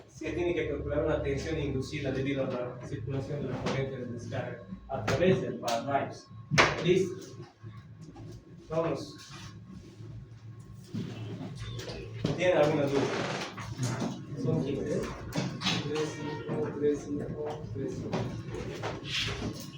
Speaker 1: se tiene que calcular una tensión inducida debido a la circulación de la corriente de descarga a través del par rayos. ¿Listo? Vamos. ¿Tienen alguna duda? Son 15. 3, 5, 3, 5, 3, 5.